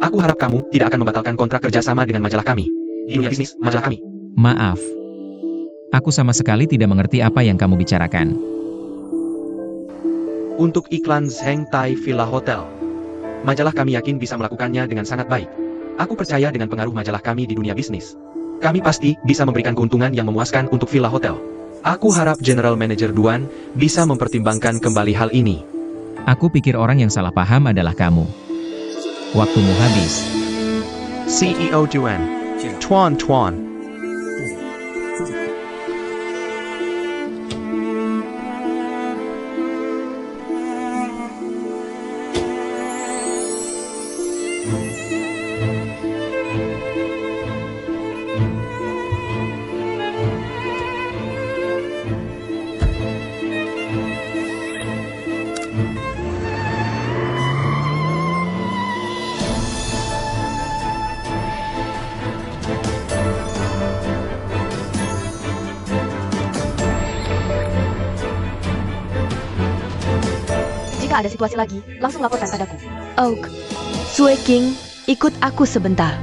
Aku harap kamu tidak akan membatalkan kontrak kerjasama dengan majalah kami. di dunia bisnis, majalah kami.
Maaf. Aku sama sekali tidak mengerti apa yang kamu bicarakan.
Untuk iklan Zheng Tai Villa Hotel. Majalah kami yakin bisa melakukannya dengan sangat baik. Aku percaya dengan pengaruh majalah kami di dunia bisnis. Kami pasti bisa memberikan keuntungan yang memuaskan untuk Villa Hotel. Aku harap General Manager Duan bisa mempertimbangkan kembali hal ini.
Aku pikir orang yang salah paham adalah kamu. Waktumu habis.
CEO Duan. Tuan.
Jika ada situasi lagi, langsung laporkan padaku. Oak, Sue King, ikut aku sebentar.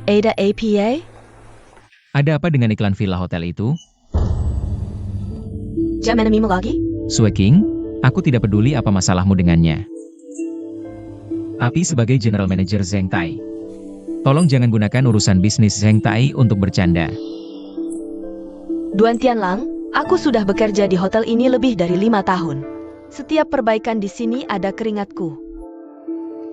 Ada APA?
Ada apa dengan iklan Villa Hotel itu?
Jam enemimu lagi?
Sue King, aku tidak peduli apa masalahmu dengannya. Tapi sebagai General Manager Zheng Tai, tolong jangan gunakan urusan bisnis Zheng Tai untuk bercanda.
Duan Tianlang, aku sudah bekerja di hotel ini lebih dari 5 tahun. Setiap perbaikan di sini ada keringatku.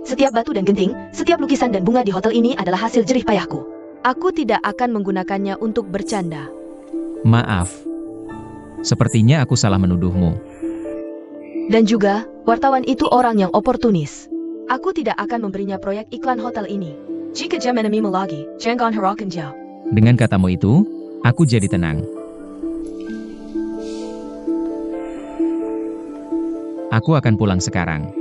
Setiap batu dan genting, setiap lukisan dan bunga di hotel ini adalah hasil jerih payahku. Aku tidak akan menggunakannya untuk bercanda.
Maaf. Sepertinya aku salah menuduhmu.
Dan juga, wartawan itu orang yang oportunis. Aku tidak akan memberinya proyek iklan hotel ini. Jika jam enemimu lagi, jangan harapkan jauh.
Dengan katamu itu, aku jadi tenang. Aku akan pulang sekarang.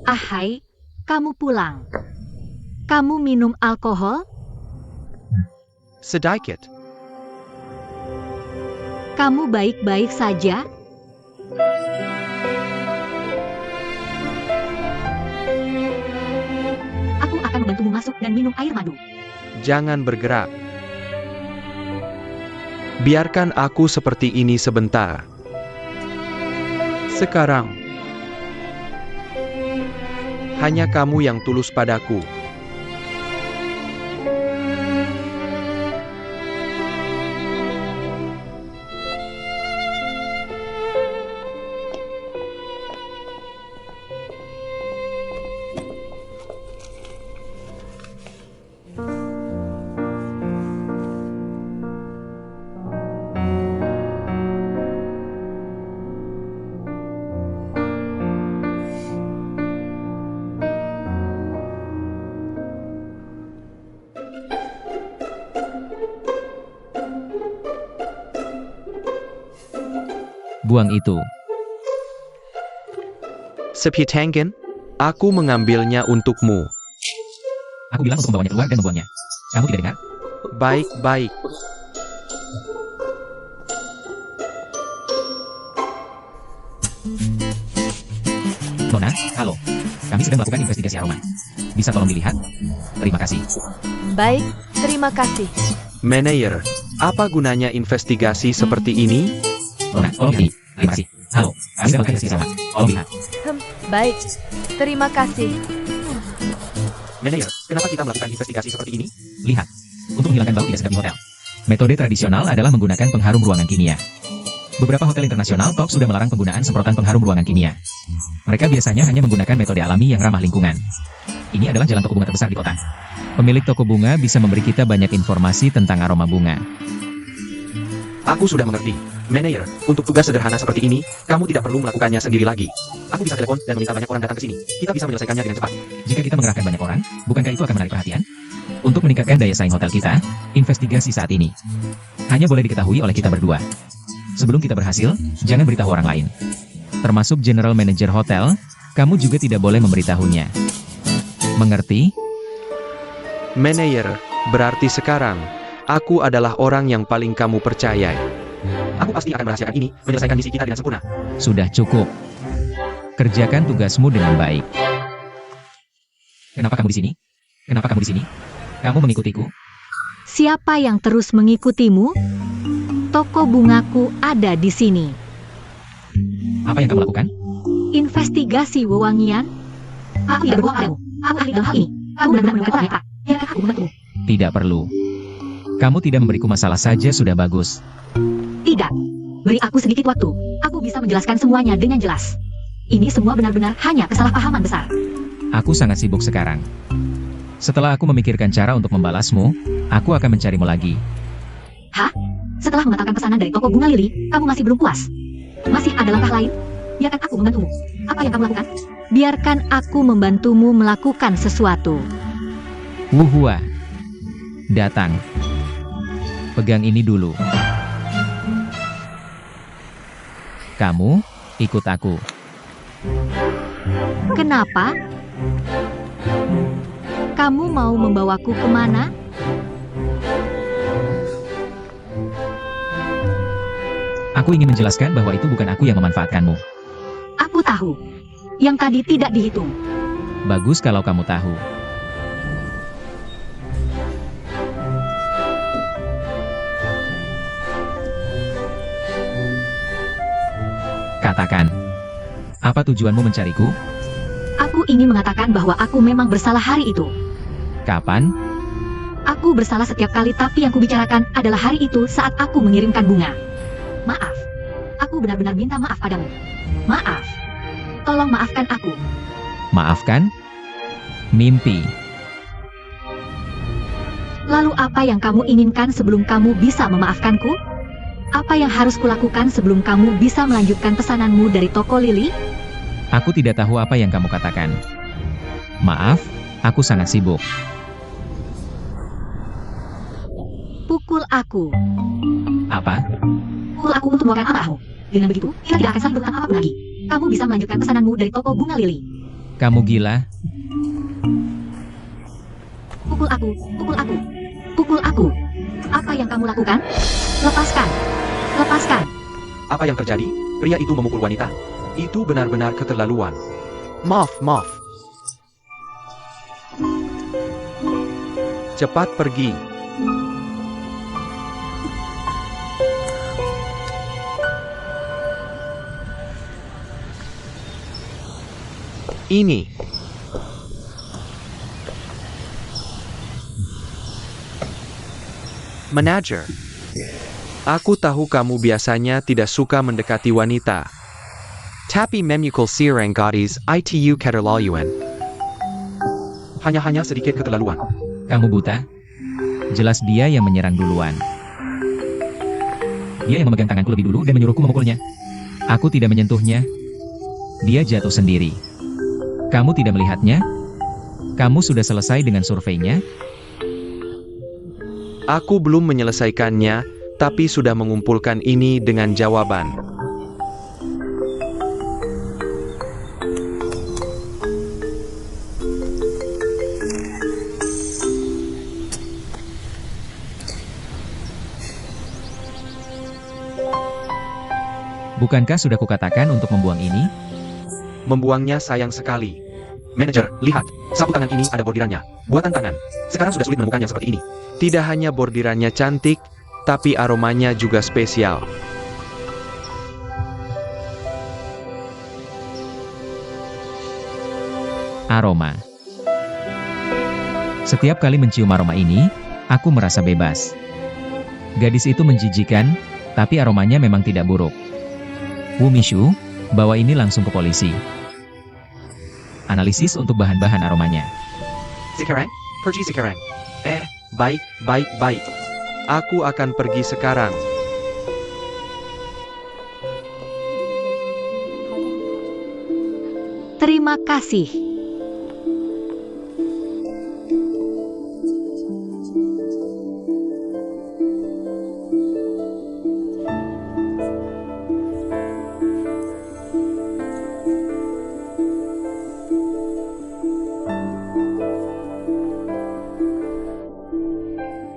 Ahai, kamu pulang. Kamu minum alkohol?
Sedikit.
Kamu baik-baik saja? Aku akan membantumu masuk dan minum air madu.
Jangan bergerak. Biarkan aku seperti ini sebentar. Sekarang, hanya kamu yang tulus padaku.
Buang itu.
Sepitangin, aku mengambilnya untukmu.
Aku bilang untuk membawanya keluar dan membuangnya. Kamu tidak dengar?
Baik-baik.
Nona, halo. Kami sedang melakukan investigasi aroma. Bisa tolong dilihat? Terima kasih.
Baik, terima kasih.
Manager, apa gunanya investigasi seperti ini?
Nona, tolong ini. Terima kasih. Halo, kami sedang melakukan investigasi aroma. Tolong lihat.
Baik, terima kasih.
Manager, kenapa kita melakukan investigasi seperti ini?
Lihat. Untuk menghilangkan bau tidak sedap di hotel. Metode tradisional adalah menggunakan pengharum ruangan kimia. Beberapa hotel internasional top sudah melarang penggunaan semprotan pengharum ruangan kimia. Mereka biasanya hanya menggunakan metode alami yang ramah lingkungan. Ini adalah jalan toko bunga terbesar di kota. Pemilik toko bunga bisa memberi kita banyak informasi tentang aroma bunga.
Aku sudah mengerti. Manager, untuk tugas sederhana seperti ini, kamu tidak perlu melakukannya sendiri lagi. Aku bisa telepon dan meminta banyak orang datang ke sini. Kita bisa menyelesaikannya dengan cepat.
Jika kita mengerahkan banyak orang, bukankah itu akan menarik perhatian? Untuk meningkatkan daya saing hotel kita, investigasi saat ini hanya boleh diketahui oleh kita berdua. Sebelum kita berhasil, jangan beritahu orang lain. Termasuk General Manager Hotel, kamu juga tidak boleh memberitahunya. Mengerti?
Manager, Berarti sekarang, aku adalah orang yang paling kamu percayai. Aku pasti akan merahasiakan ini, menyelesaikan misi kita dengan sempurna.
Sudah cukup. Kerjakan tugasmu dengan baik. Kenapa kamu di sini? Kenapa kamu di sini? Kamu mengikutiku?
Siapa yang terus mengikutimu? Toko bungaku ada di sini.
Apa yang kamu lakukan?
Investigasi wewangian? Aku tidak berbohong padamu. Aku ahli dalam hal ini. Kamu benar-benar menemukan orang yang tak. Ya, aku membantumu.
Tidak perlu. Kamu tidak memberiku masalah saja sudah bagus.
Tidak. Beri aku sedikit waktu. Aku bisa menjelaskan semuanya dengan jelas. Ini semua benar-benar hanya kesalahpahaman besar.
Aku sangat sibuk sekarang. Setelah aku memikirkan cara untuk membalasmu, aku akan mencarimu lagi.
Hah? Setelah mengatakan pesanan dari toko bunga lili, kamu masih belum puas? Masih ada langkah lain? Biarkan aku membantumu. Apa yang kamu lakukan? Biarkan aku membantumu melakukan sesuatu.
Wuhua. Datang. Pegang ini dulu. Kamu, ikut aku.
Kenapa? Kamu mau membawaku kemana?
Aku ingin menjelaskan bahwa itu bukan aku yang memanfaatkanmu.
Aku tahu. Yang tadi tidak dihitung.
Bagus kalau kamu tahu. Katakan. Apa tujuanmu mencariku?
Aku ingin mengatakan bahwa aku memang bersalah hari itu.
Kapan?
Aku bersalah setiap kali, tapi yang kubicarakan adalah hari itu saat aku mengirimkan bunga. Maaf. Aku benar-benar minta maaf padamu. Maaf. Tolong maafkan aku.
Maafkan? Mimpi.
Lalu apa yang kamu inginkan sebelum kamu bisa memaafkanku? Apa yang harus kulakukan sebelum kamu bisa melanjutkan pesananmu dari toko lili?
Aku tidak tahu apa yang kamu katakan. Maaf, aku sangat sibuk.
Pukul aku.
Apa?
Pukul aku untuk melakukan amarahmu. Dengan begitu, kita tidak akan saling berutang apapun lagi. Kamu bisa melanjutkan pesananmu dari toko bunga lili.
Kamu gila?
Pukul aku, pukul aku, pukul aku. Apa yang kamu lakukan? Lepaskan. Lepaskan.
Apa yang terjadi? Pria itu memukul wanita. Itu benar-benar keterlaluan. Maaf. Cepat pergi. Ini. Manager. Aku tahu kamu biasanya tidak suka mendekati wanita. Tapi memukul si Renggadis itu keterlaluan. Hanya sedikit keterlaluan.
Kamu buta? Jelas dia yang menyerang duluan. Dia yang memegang tanganku lebih dulu dan menyuruhku memukulnya. Aku tidak menyentuhnya. Dia jatuh sendiri. Kamu tidak melihatnya? Kamu sudah selesai dengan surveinya?
Aku belum menyelesaikannya, tapi sudah mengumpulkan ini dengan jawaban.
Bukankah sudah kukatakan untuk membuang ini?
Membuangnya sayang sekali. Manajer, lihat, sapu tangan ini ada bordirannya. Buatan tangan. Sekarang sudah sulit menemukannya seperti ini. Tidak hanya bordirannya cantik, tapi aromanya juga spesial.
Aroma. Setiap kali mencium aroma ini, aku merasa bebas. Gadis itu menjijikan, tapi aromanya memang tidak buruk. Wu Mishu, bawa ini langsung ke polisi. Analisis untuk bahan-bahan aromanya.
Sekarang? Pergi sekarang. Baik. Aku akan pergi sekarang.
Terima kasih.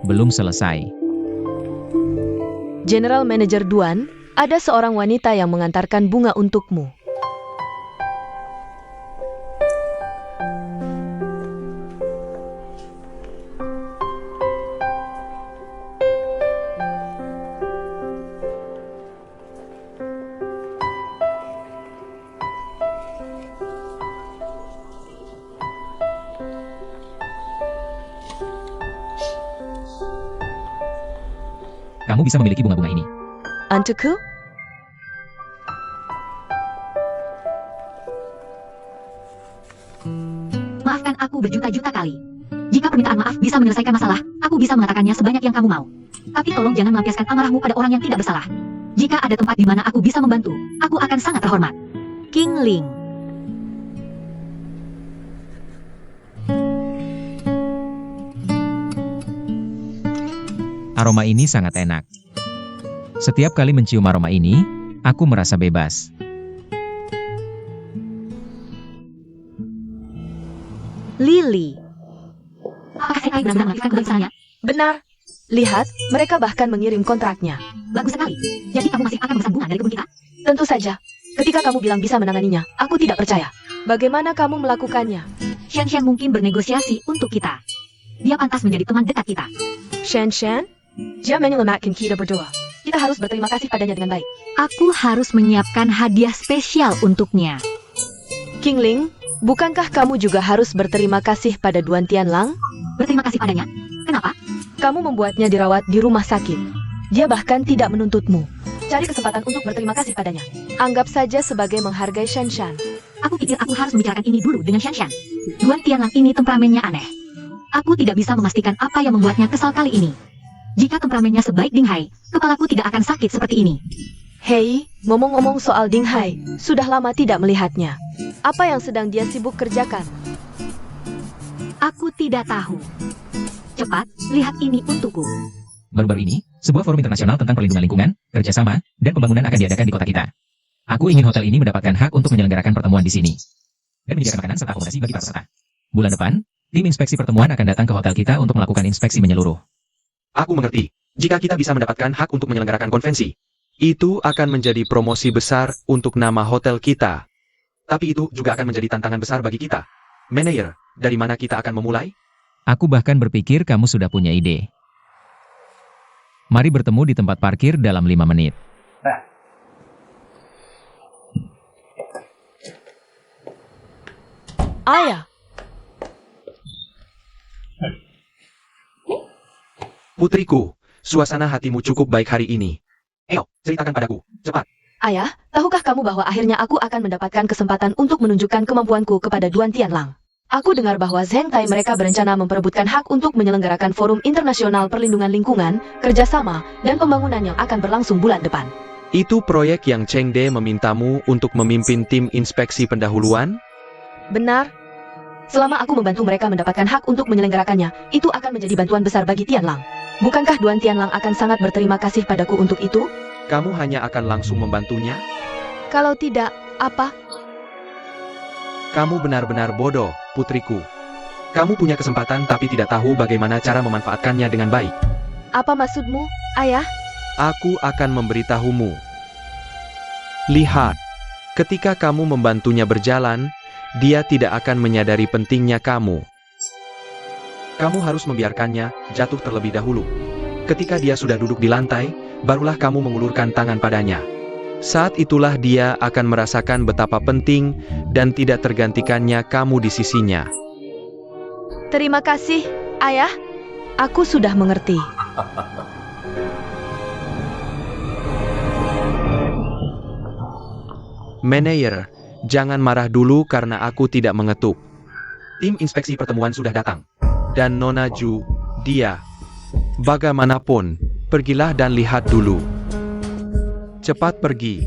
Belum selesai.
General Manager Duan, ada seorang wanita yang mengantarkan bunga untukmu.
Kamu bisa memiliki bunga-bunga ini.
Untukku?
Maafkan aku berjuta-juta kali. Jika permintaan maaf bisa menyelesaikan masalah, aku bisa mengatakannya sebanyak yang kamu mau. Tapi tolong jangan melampiaskan amarahmu pada orang yang tidak bersalah. Jika ada tempat di mana aku bisa membantu, aku akan sangat terhormat. King Ling.
Aroma ini sangat enak. Setiap kali mencium aroma ini, aku merasa bebas.
Lily. Apakah Senpai benar-benar melakukan kebagusannya?
Benar. Lihat, mereka bahkan mengirim kontraknya.
Bagus sekali. Jadi kamu masih akan memesan bunga dari kebun kita?
Tentu saja. Ketika kamu bilang bisa menanganinya, aku tidak percaya. Bagaimana kamu melakukannya?
Shen mungkin bernegosiasi untuk kita. Dia pantas menjadi teman dekat kita.
Shen? Dia menyelamatkan kita berdua. Kita harus berterima kasih padanya dengan baik.
Aku harus menyiapkan hadiah spesial untuknya.
King Ling, bukankah kamu juga harus berterima kasih pada Duan Tianlang?
Berterima kasih padanya? Kenapa?
Kamu membuatnya dirawat di rumah sakit. Dia bahkan tidak menuntutmu. Cari kesempatan untuk berterima kasih padanya. Anggap saja sebagai menghargai Shen.
Aku pikir aku harus membicarakan ini dulu dengan Shen. Duan Tianlang ini temperamennya aneh. Aku tidak bisa memastikan apa yang membuatnya kesal kali ini. Jika temperamennya sebaik Ding Hai, kepalaku tidak akan sakit seperti ini.
Hei, ngomong-ngomong soal Ding Hai, sudah lama tidak melihatnya. Apa yang sedang dia sibuk kerjakan?
Aku tidak tahu. Cepat, lihat ini untukku.
Baru-baru ini, sebuah forum internasional tentang perlindungan lingkungan, kerjasama, dan pembangunan akan diadakan di kota kita. Aku ingin hotel ini mendapatkan hak untuk menyelenggarakan pertemuan di sini. Dan menyediakan makanan serta akomodasi bagi para peserta. Bulan depan, tim inspeksi pertemuan akan datang ke hotel kita untuk melakukan inspeksi menyeluruh.
Aku mengerti. Jika kita bisa mendapatkan hak untuk menyelenggarakan konvensi, itu akan menjadi promosi besar untuk nama hotel kita. Tapi itu juga akan menjadi tantangan besar bagi kita. Manager, dari mana kita akan memulai?
Aku bahkan berpikir kamu sudah punya ide. Mari bertemu di tempat parkir dalam 5 menit.
Ayah,
Putriku, suasana hatimu cukup baik hari ini. Ayo, ceritakan padaku, cepat.
ayah, tahukah kamu bahwa akhirnya aku akan mendapatkan kesempatan untuk menunjukkan kemampuanku kepada Duan Tianlang? Aku dengar bahwa Zheng Tai mereka berencana memperebutkan hak untuk menyelenggarakan Forum Internasional Perlindungan Lingkungan, Kerjasama, dan Pembangunan yang akan berlangsung bulan depan.
Itu proyek yang Cheng De memintamu untuk memimpin tim inspeksi pendahuluan?
Benar. Selama aku membantu mereka mendapatkan hak untuk menyelenggarakannya, itu akan menjadi bantuan besar bagi Tianlang. Bukankah Duan Tianlang akan sangat berterima kasih padaku untuk itu?
Kamu hanya akan langsung membantunya?
Kalau tidak, apa?
Kamu benar-benar bodoh, putriku. Kamu punya kesempatan tapi tidak tahu bagaimana cara memanfaatkannya dengan baik.
Apa maksudmu, ayah?
Aku akan memberitahumu. Lihat, ketika kamu membantunya berjalan, dia tidak akan menyadari pentingnya kamu. Kamu harus membiarkannya jatuh terlebih dahulu. Ketika dia sudah duduk di lantai, barulah kamu mengulurkan tangan padanya. Saat itulah dia akan merasakan betapa penting dan tidak tergantikannya kamu di sisinya.
Terima kasih, ayah. Aku sudah mengerti.
Manager, jangan marah dulu karena aku tidak mengetuk. Tim inspeksi pertemuan sudah datang. Dan Nona Ju, dia. Bagaimanapun, pergilah dan lihat dulu. Cepat pergi.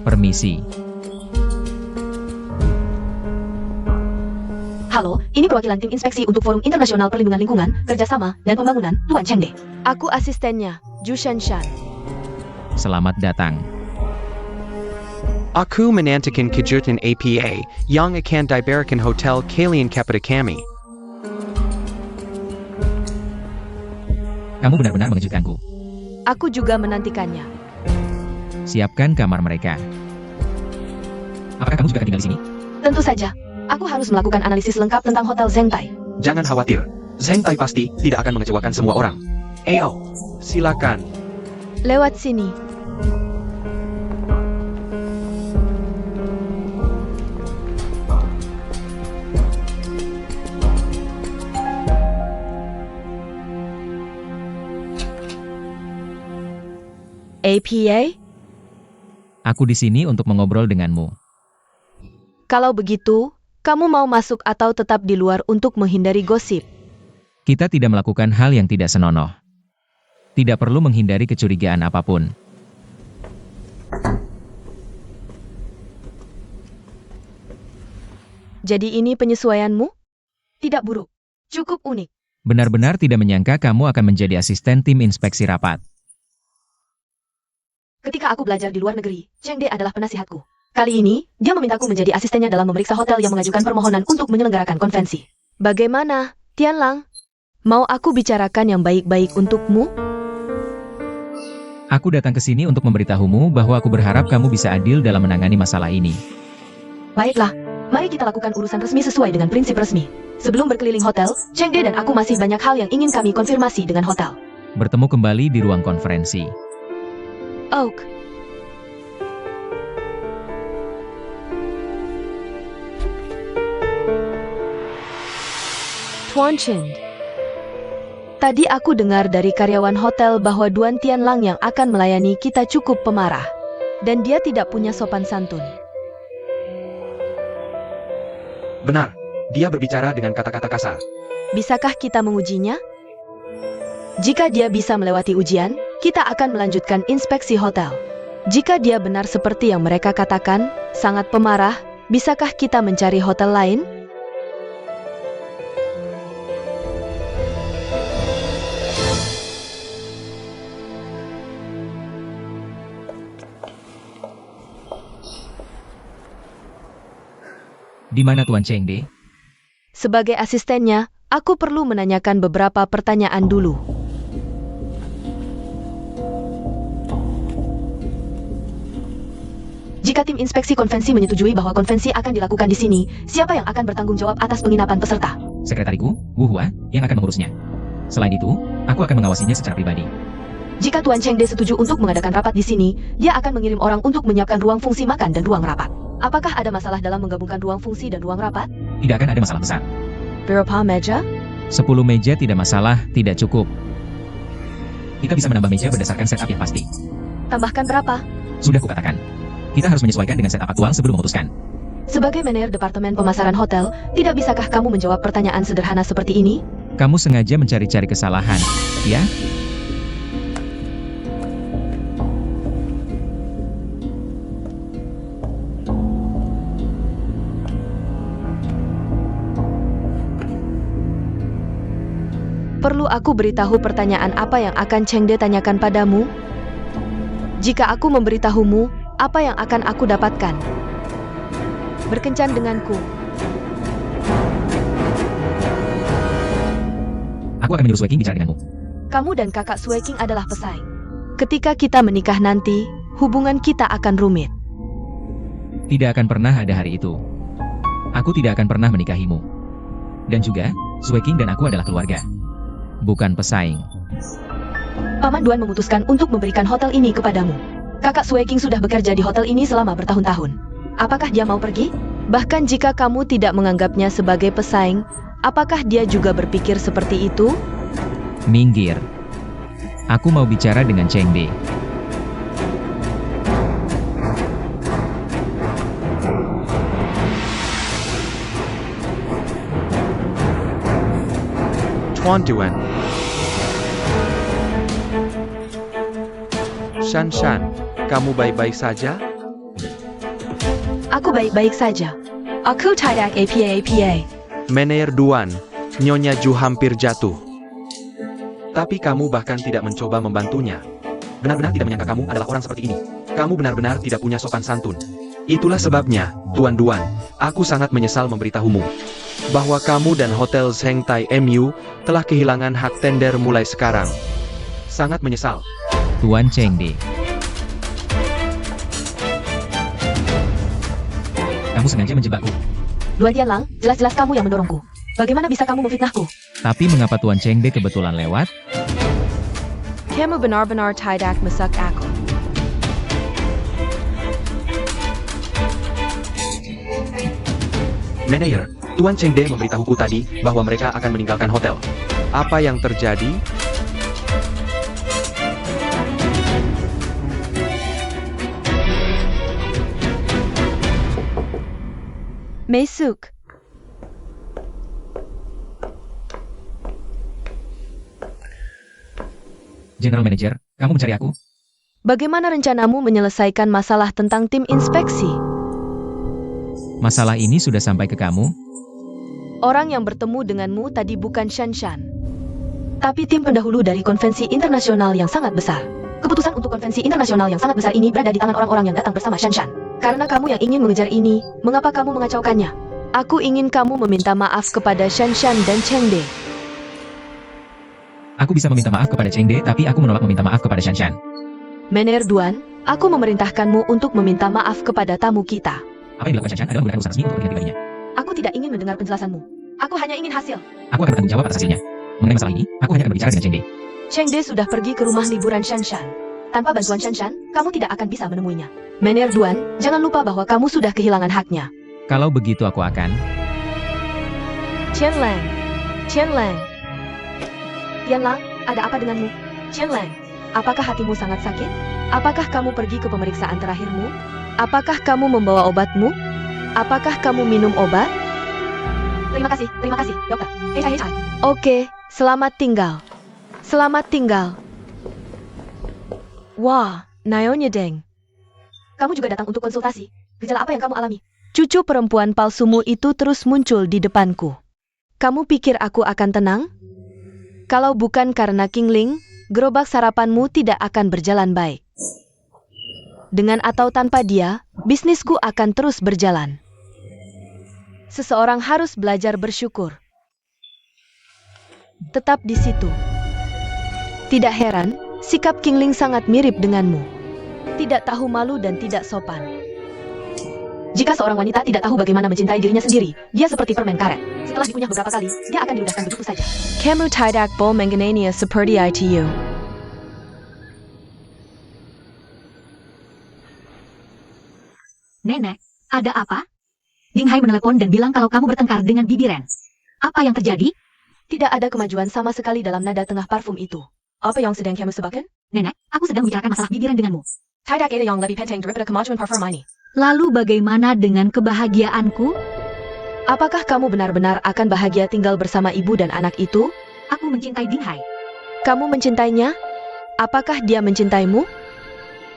Permisi.
Halo, ini perwakilan tim inspeksi untuk Forum Internasional Perlindungan Lingkungan, Kerjasama, dan Pembangunan, Tuan Cheng De.
Aku asistennya, Ju Shanshan.
Selamat datang.
Aku menantikan kejutan APA yang akan diberikan hotel kalian kepada kami.
Kamu benar-benar mengejutkanku.
Aku juga menantikannya.
Siapkan kamar mereka. Apakah kamu juga akan tinggal di sini?
Tentu saja. Aku harus melakukan analisis lengkap tentang Hotel Zengtai.
Jangan khawatir, Zengtai pasti tidak akan mengecewakan semua orang. Ayo, silakan.
Lewat sini. APA?
Aku di sini untuk mengobrol denganmu.
Kalau begitu, kamu mau masuk atau tetap di luar untuk menghindari gosip?
Kita tidak melakukan hal yang tidak senonoh. Tidak perlu menghindari kecurigaan apapun.
Jadi ini penyesuaianmu? Tidak buruk. Cukup unik.
Benar-benar tidak menyangka kamu akan menjadi asisten tim inspeksi rapat.
Ketika aku belajar di luar negeri, Cheng De adalah penasihatku. Kali ini, dia memintaku menjadi asistennya dalam memeriksa hotel yang mengajukan permohonan untuk menyelenggarakan konvensi. Bagaimana, Tianlang? Mau aku bicarakan yang baik-baik untukmu?
Aku datang ke sini untuk memberitahumu bahwa aku berharap kamu bisa adil dalam menangani masalah ini.
Baiklah, mari kita lakukan urusan resmi sesuai dengan prinsip resmi. Sebelum berkeliling hotel, Cheng De dan aku masih banyak hal yang ingin kami konfirmasi dengan hotel.
Bertemu kembali di ruang konferensi.
Oak. Tuan Chen. Tadi aku dengar dari karyawan hotel bahwa Duan Tianlang yang akan melayani kita cukup pemarah. Dan dia tidak punya sopan santun.
Benar, dia berbicara dengan kata-kata kasar.
Bisakah kita mengujinya? Jika dia bisa melewati ujian, kita akan melanjutkan inspeksi hotel. Jika dia benar seperti yang mereka katakan, sangat pemarah, bisakah kita mencari hotel lain?
Di mana Tuan Cheng De?
Sebagai asistennya, aku perlu menanyakan beberapa pertanyaan dulu. Jika tim inspeksi konvensi menyetujui bahwa konvensi akan dilakukan di sini, siapa yang akan bertanggung jawab atas penginapan peserta?
Sekretariku, Wu Hua, yang akan mengurusnya. Selain itu, aku akan mengawasinya secara pribadi.
Jika Tuan Cheng De setuju untuk mengadakan rapat di sini, dia akan mengirim orang untuk menyiapkan ruang fungsi makan dan ruang rapat. Apakah ada masalah dalam menggabungkan ruang fungsi dan ruang rapat?
Tidak akan ada masalah besar.
Berapa meja?
10 meja tidak masalah, tidak cukup. Kita bisa menambah meja berdasarkan setup yang pasti.
Tambahkan berapa?
Sudah kukatakan. Kita harus menyesuaikan dengan setup aktual sebelum memutuskan.
Sebagai manajer Departemen Pemasaran Hotel, tidak bisakah kamu menjawab pertanyaan sederhana seperti ini?
Kamu sengaja mencari-cari kesalahan, ya?
Perlu aku beritahu pertanyaan apa yang akan Cheng De tanyakan padamu? Jika aku memberitahumu, apa yang akan aku dapatkan? Berkencan denganku.
Aku akan menyuruh Sui King bicara denganmu.
Kamu dan kakak Sui King adalah pesaing. Ketika kita menikah nanti, hubungan kita akan rumit.
Tidak akan pernah ada hari itu. Aku tidak akan pernah menikahimu. Dan juga, Sui King dan aku adalah keluarga. Bukan pesaing.
Paman Duan memutuskan untuk memberikan hotel ini kepadamu. Kakak Sui King sudah bekerja di hotel ini selama bertahun-tahun. Apakah dia mau pergi? Bahkan jika kamu tidak menganggapnya sebagai pesaing, apakah dia juga berpikir seperti itu?
Minggir. Aku mau bicara dengan Cheng De.
Tuan Duan. Shan Shan, kamu baik-baik saja?
Aku baik-baik saja. Aku tidak apa-apa.
Manajer Duan, Nyonya Ju hampir jatuh. Tapi kamu bahkan tidak mencoba membantunya. Benar-benar tidak menyangka kamu adalah orang seperti ini. Kamu benar-benar tidak punya sopan santun. Itulah sebabnya, Tuan Duan, aku sangat menyesal memberitahumu bahwa kamu dan Hotel Zheng Tai MU telah kehilangan hak tender mulai sekarang. Sangat menyesal.
Tuan Chengde. Kamu sengaja menjebakku.
Duan Tianlang, jelas-jelas kamu yang mendorongku. Bagaimana bisa kamu memfitnahku?
Tapi mengapa Tuan Chengde kebetulan lewat?
Kamu benar-benar tidak masak aku.
Manager, Tuan Chengde memberitahuku tadi bahwa mereka akan meninggalkan hotel. Apa yang terjadi?
Meisuk.
General Manager, kamu mencari aku?
Bagaimana rencanamu menyelesaikan masalah tentang tim inspeksi?
Masalah ini sudah sampai ke kamu?
Orang yang bertemu denganmu tadi bukan Shanshan, tapi tim pendahulu dari konvensi internasional yang sangat besar. Keputusan untuk konvensi internasional yang sangat besar ini berada di tangan orang-orang yang datang bersama Shanshan. Karena kamu yang ingin mengejar ini, mengapa kamu mengacaukannya? Aku ingin kamu meminta maaf kepada Shanshan dan Chengde.
Aku bisa meminta maaf kepada Chengde, tapi aku menolak meminta maaf kepada Shanshan.
Manager Duan, aku memerintahkanmu untuk meminta maaf kepada tamu kita.
Apa yang dilakukan Shanshan adalah menggunakan urusan resmi untuk kepentingan pribadinya.
Aku tidak ingin mendengar penjelasanmu. Aku hanya ingin hasil.
Aku akan bertanggung jawab atas hasilnya. Mengenai masalah ini, aku hanya akan berbicara dengan Chengde.
Chengde sudah pergi ke rumah liburan Shanshan. Tanpa bantuan Shanshan, kamu tidak akan bisa menemuinya. Manager Duan, jangan lupa bahwa kamu sudah kehilangan haknya.
Kalau begitu aku akan...
Qianlang. Qianlang. Tianlang, ada apa denganmu? Qianlang, apakah hatimu sangat sakit? Apakah kamu pergi ke pemeriksaan terakhirmu? Apakah kamu membawa obatmu? Apakah kamu minum obat? Terima kasih, dokter. HI. Oke, selamat tinggal. Selamat tinggal. Wah, Naonya Deng. Kamu juga datang untuk konsultasi. Gejala apa yang kamu alami? Cucu perempuan palsumu itu terus muncul di depanku. Kamu pikir aku akan tenang? Kalau bukan karena Qingling, gerobak sarapanmu tidak akan berjalan baik. Dengan atau tanpa dia, bisnisku akan terus berjalan. Seseorang harus belajar bersyukur. Tetap di situ. Tidak heran, sikap Qingling sangat mirip denganmu. Tidak tahu malu dan tidak sopan. Jika seorang wanita tidak tahu bagaimana mencintai dirinya sendiri, dia seperti permen karet. Setelah dikunyah beberapa kali, dia akan diludahkan begitu saja. Kamu tidak boleh mengenainya seperti itu.
Nenek, ada apa? Ding Hai menelepon dan bilang kalau kamu bertengkar dengan Bibi Ren. Apa yang terjadi?
Tidak ada kemajuan sama sekali dalam nada tengah parfum itu. Apa yang sedang kamu sebutkan?
Nenek, aku sedang membicarakan masalah Bibi Ren denganmu.
Tidak ada yang lebih penting daripada kemajuan parfum ini.
Lalu bagaimana dengan kebahagiaanku?
Apakah kamu benar-benar akan bahagia tinggal bersama ibu dan anak itu?
Aku mencintai Ding Hai.
Kamu mencintainya? Apakah dia mencintaimu?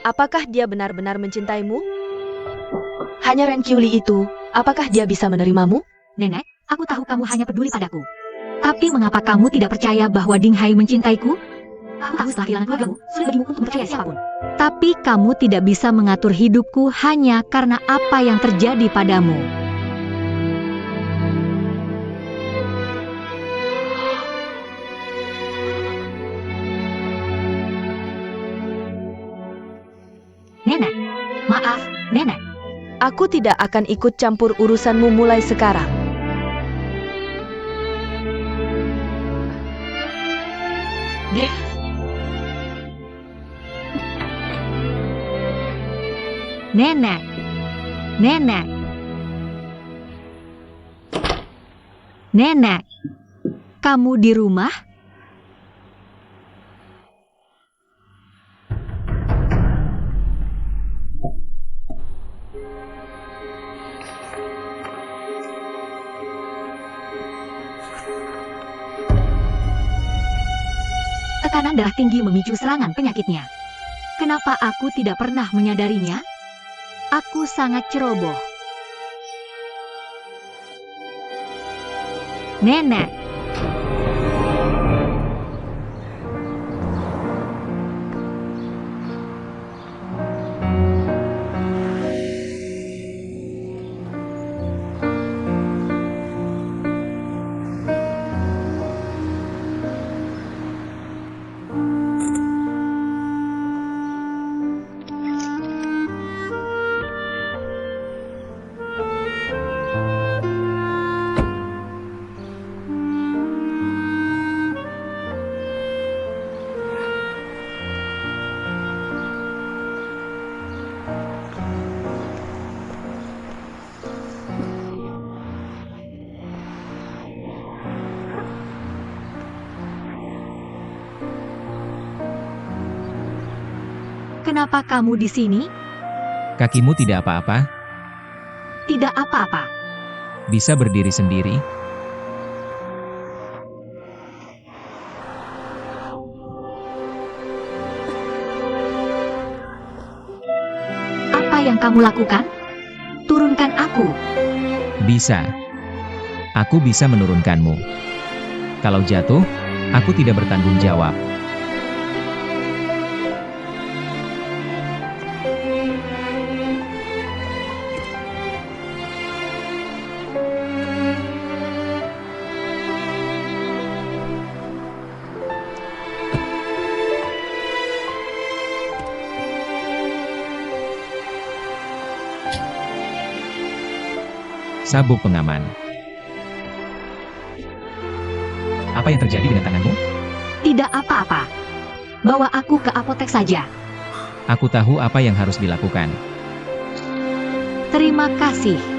Apakah dia benar-benar mencintaimu? Hanya Ren Qiuli itu, apakah dia bisa menerimamu?
Nenek, aku tahu kamu hanya peduli padaku. Tapi mengapa kamu tidak percaya bahwa Ding Hai mencintaiku? Aku tahu setelah kehilangan keluargamu, sulit bagimu untuk percaya siapapun. Tapi kamu tidak bisa mengatur hidupku hanya karena apa yang terjadi padamu. Nenek, maaf, Nenek.
Aku tidak akan ikut campur urusanmu mulai sekarang.
Nenek, Nenek, Nenek, kamu di rumah? Tekanan darah tinggi memicu serangan penyakitnya. Kenapa aku tidak pernah menyadarinya? Aku sangat ceroboh. Nenek. Kenapa kamu di sini?
Kakimu tidak apa-apa?
Tidak apa-apa.
Bisa berdiri sendiri?
Apa yang kamu lakukan? Turunkan aku.
Bisa. Aku bisa menurunkanmu. Kalau jatuh, aku tidak bertanggung jawab. Sabuk pengaman. Apa yang terjadi dengan tanganmu?
Tidak apa-apa. Bawa aku ke apotek saja.
Aku tahu apa yang harus dilakukan.
Terima kasih.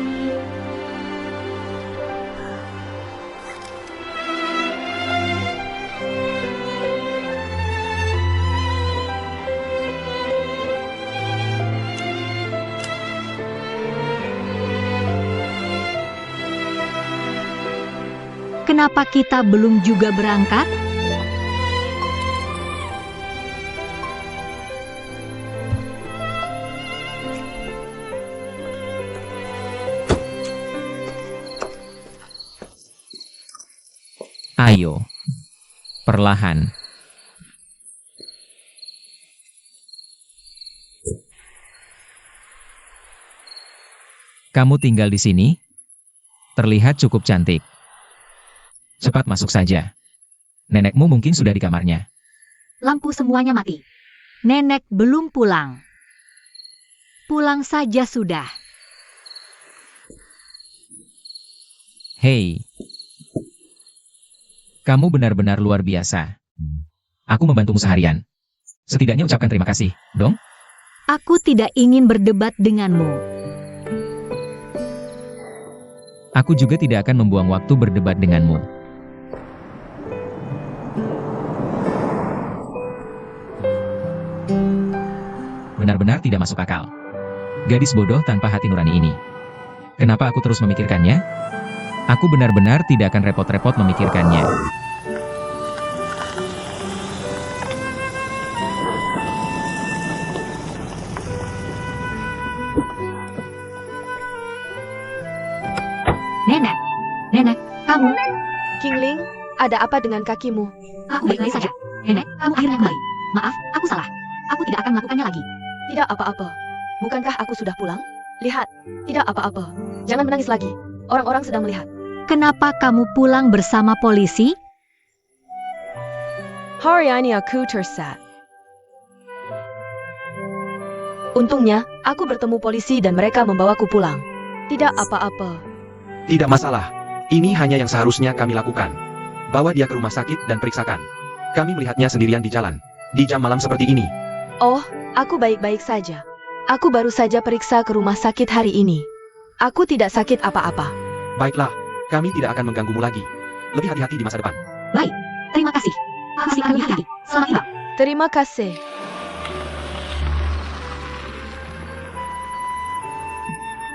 Kenapa kita belum juga berangkat?
Ayo. Perlahan. Kamu tinggal di sini? Terlihat cukup cantik. Cepat masuk saja. Nenekmu mungkin sudah di kamarnya.
Lampu semuanya mati. Nenek belum pulang. Pulang saja sudah.
Hei. Kamu benar-benar luar biasa. Aku membantumu seharian. Setidaknya ucapkan terima kasih, dong.
Aku tidak ingin berdebat denganmu.
Aku juga tidak akan membuang waktu berdebat denganmu. Benar-benar tidak masuk akal. Gadis bodoh tanpa hati nurani ini. Kenapa aku terus memikirkannya? Aku benar-benar tidak akan repot-repot memikirkannya.
Nenek, nenek, kamu.
Kingling, ada apa dengan kakimu?
Aku baik-baik saja. Nenek, kamu akhirnya kembali. Maaf, aku salah. Aku tidak akan melakukannya lagi.
Tidak apa-apa. Bukankah aku sudah pulang? Lihat, tidak apa-apa. Jangan menangis lagi. Orang-orang sedang melihat.
Kenapa kamu pulang bersama polisi?
Hari ini aku tersesat. Untungnya, aku bertemu polisi dan mereka membawaku pulang. Tidak apa-apa.
Tidak masalah. Ini hanya yang seharusnya kami lakukan. Bawa dia ke rumah sakit dan periksakan. Kami melihatnya sendirian di jalan. Di jam malam seperti ini.
Oh, aku baik-baik saja. Aku baru saja periksa ke rumah sakit hari ini. Aku tidak sakit apa-apa.
Baiklah, kami tidak akan mengganggumu lagi. Lebih hati-hati di masa depan.
Baik, terima kasih. Pasti akan lebih hati-hati. Selamat tinggal.
Terima kasih.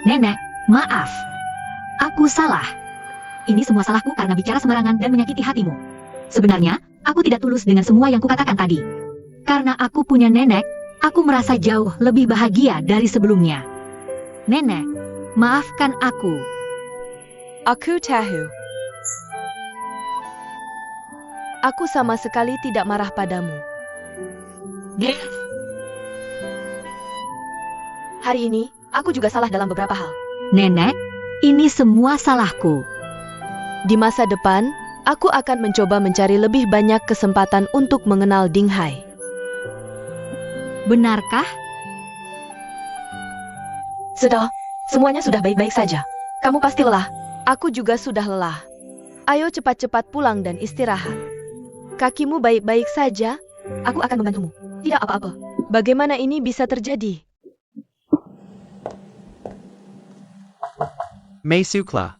Nenek, maaf. Aku salah. Ini semua salahku karena bicara sembarangan dan menyakiti hatimu. Sebenarnya, aku tidak tulus dengan semua yang kukatakan tadi. Karena aku punya nenek, aku merasa jauh lebih bahagia dari sebelumnya. Nenek, maafkan aku.
Aku tahu. Aku sama sekali tidak marah padamu. Hari ini, aku juga salah dalam beberapa hal.
Nenek, ini semua salahku.
Di masa depan, aku akan mencoba mencari lebih banyak kesempatan untuk mengenal Ding Hai.
Benarkah?
Sudah, semuanya sudah baik-baik saja. Kamu pasti lelah. Aku juga sudah lelah. Ayo cepat-cepat pulang dan istirahat. Kakimu baik-baik saja. Aku akan membantumu. Tidak apa-apa. Bagaimana ini bisa terjadi?
Mei Sukla.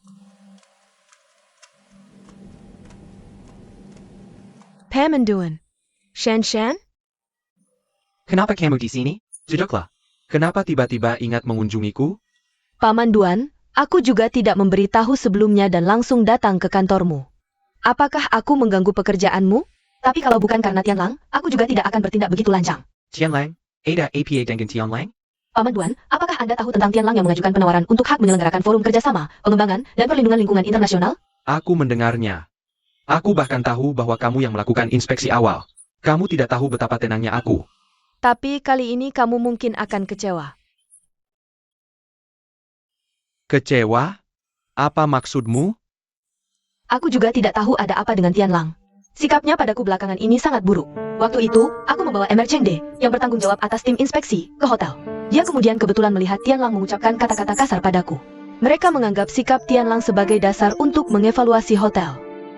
Pamanduan. Shan Shan?
Kenapa kamu di sini? Jejaklah. Kenapa tiba-tiba ingat mengunjungiku?
Paman Duan, aku juga tidak memberitahu sebelumnya dan langsung datang ke kantormu. Apakah aku mengganggu pekerjaanmu?
Tapi kalau bukan karena Tianlang, aku juga tidak akan bertindak begitu lancang.
Tianlang? Ada APA dengan Tianlang?
Paman Duan, apakah Anda tahu tentang Tianlang yang mengajukan penawaran untuk hak menyelenggarakan forum kerjasama, pengembangan, dan perlindungan lingkungan internasional?
Aku mendengarnya. Aku bahkan tahu bahwa kamu yang melakukan inspeksi awal. Kamu tidak tahu betapa tenangnya aku.
Tapi kali ini kamu mungkin akan kecewa.
Kecewa? Apa maksudmu?
Aku juga tidak tahu ada apa dengan Tianlang. Sikapnya padaku belakangan ini sangat buruk. Waktu itu, aku membawa Emer Chengde, yang bertanggung jawab atas tim inspeksi, ke hotel. Dia kemudian kebetulan melihat Tianlang mengucapkan kata-kata kasar padaku.
Mereka menganggap sikap Tianlang sebagai dasar untuk mengevaluasi hotel.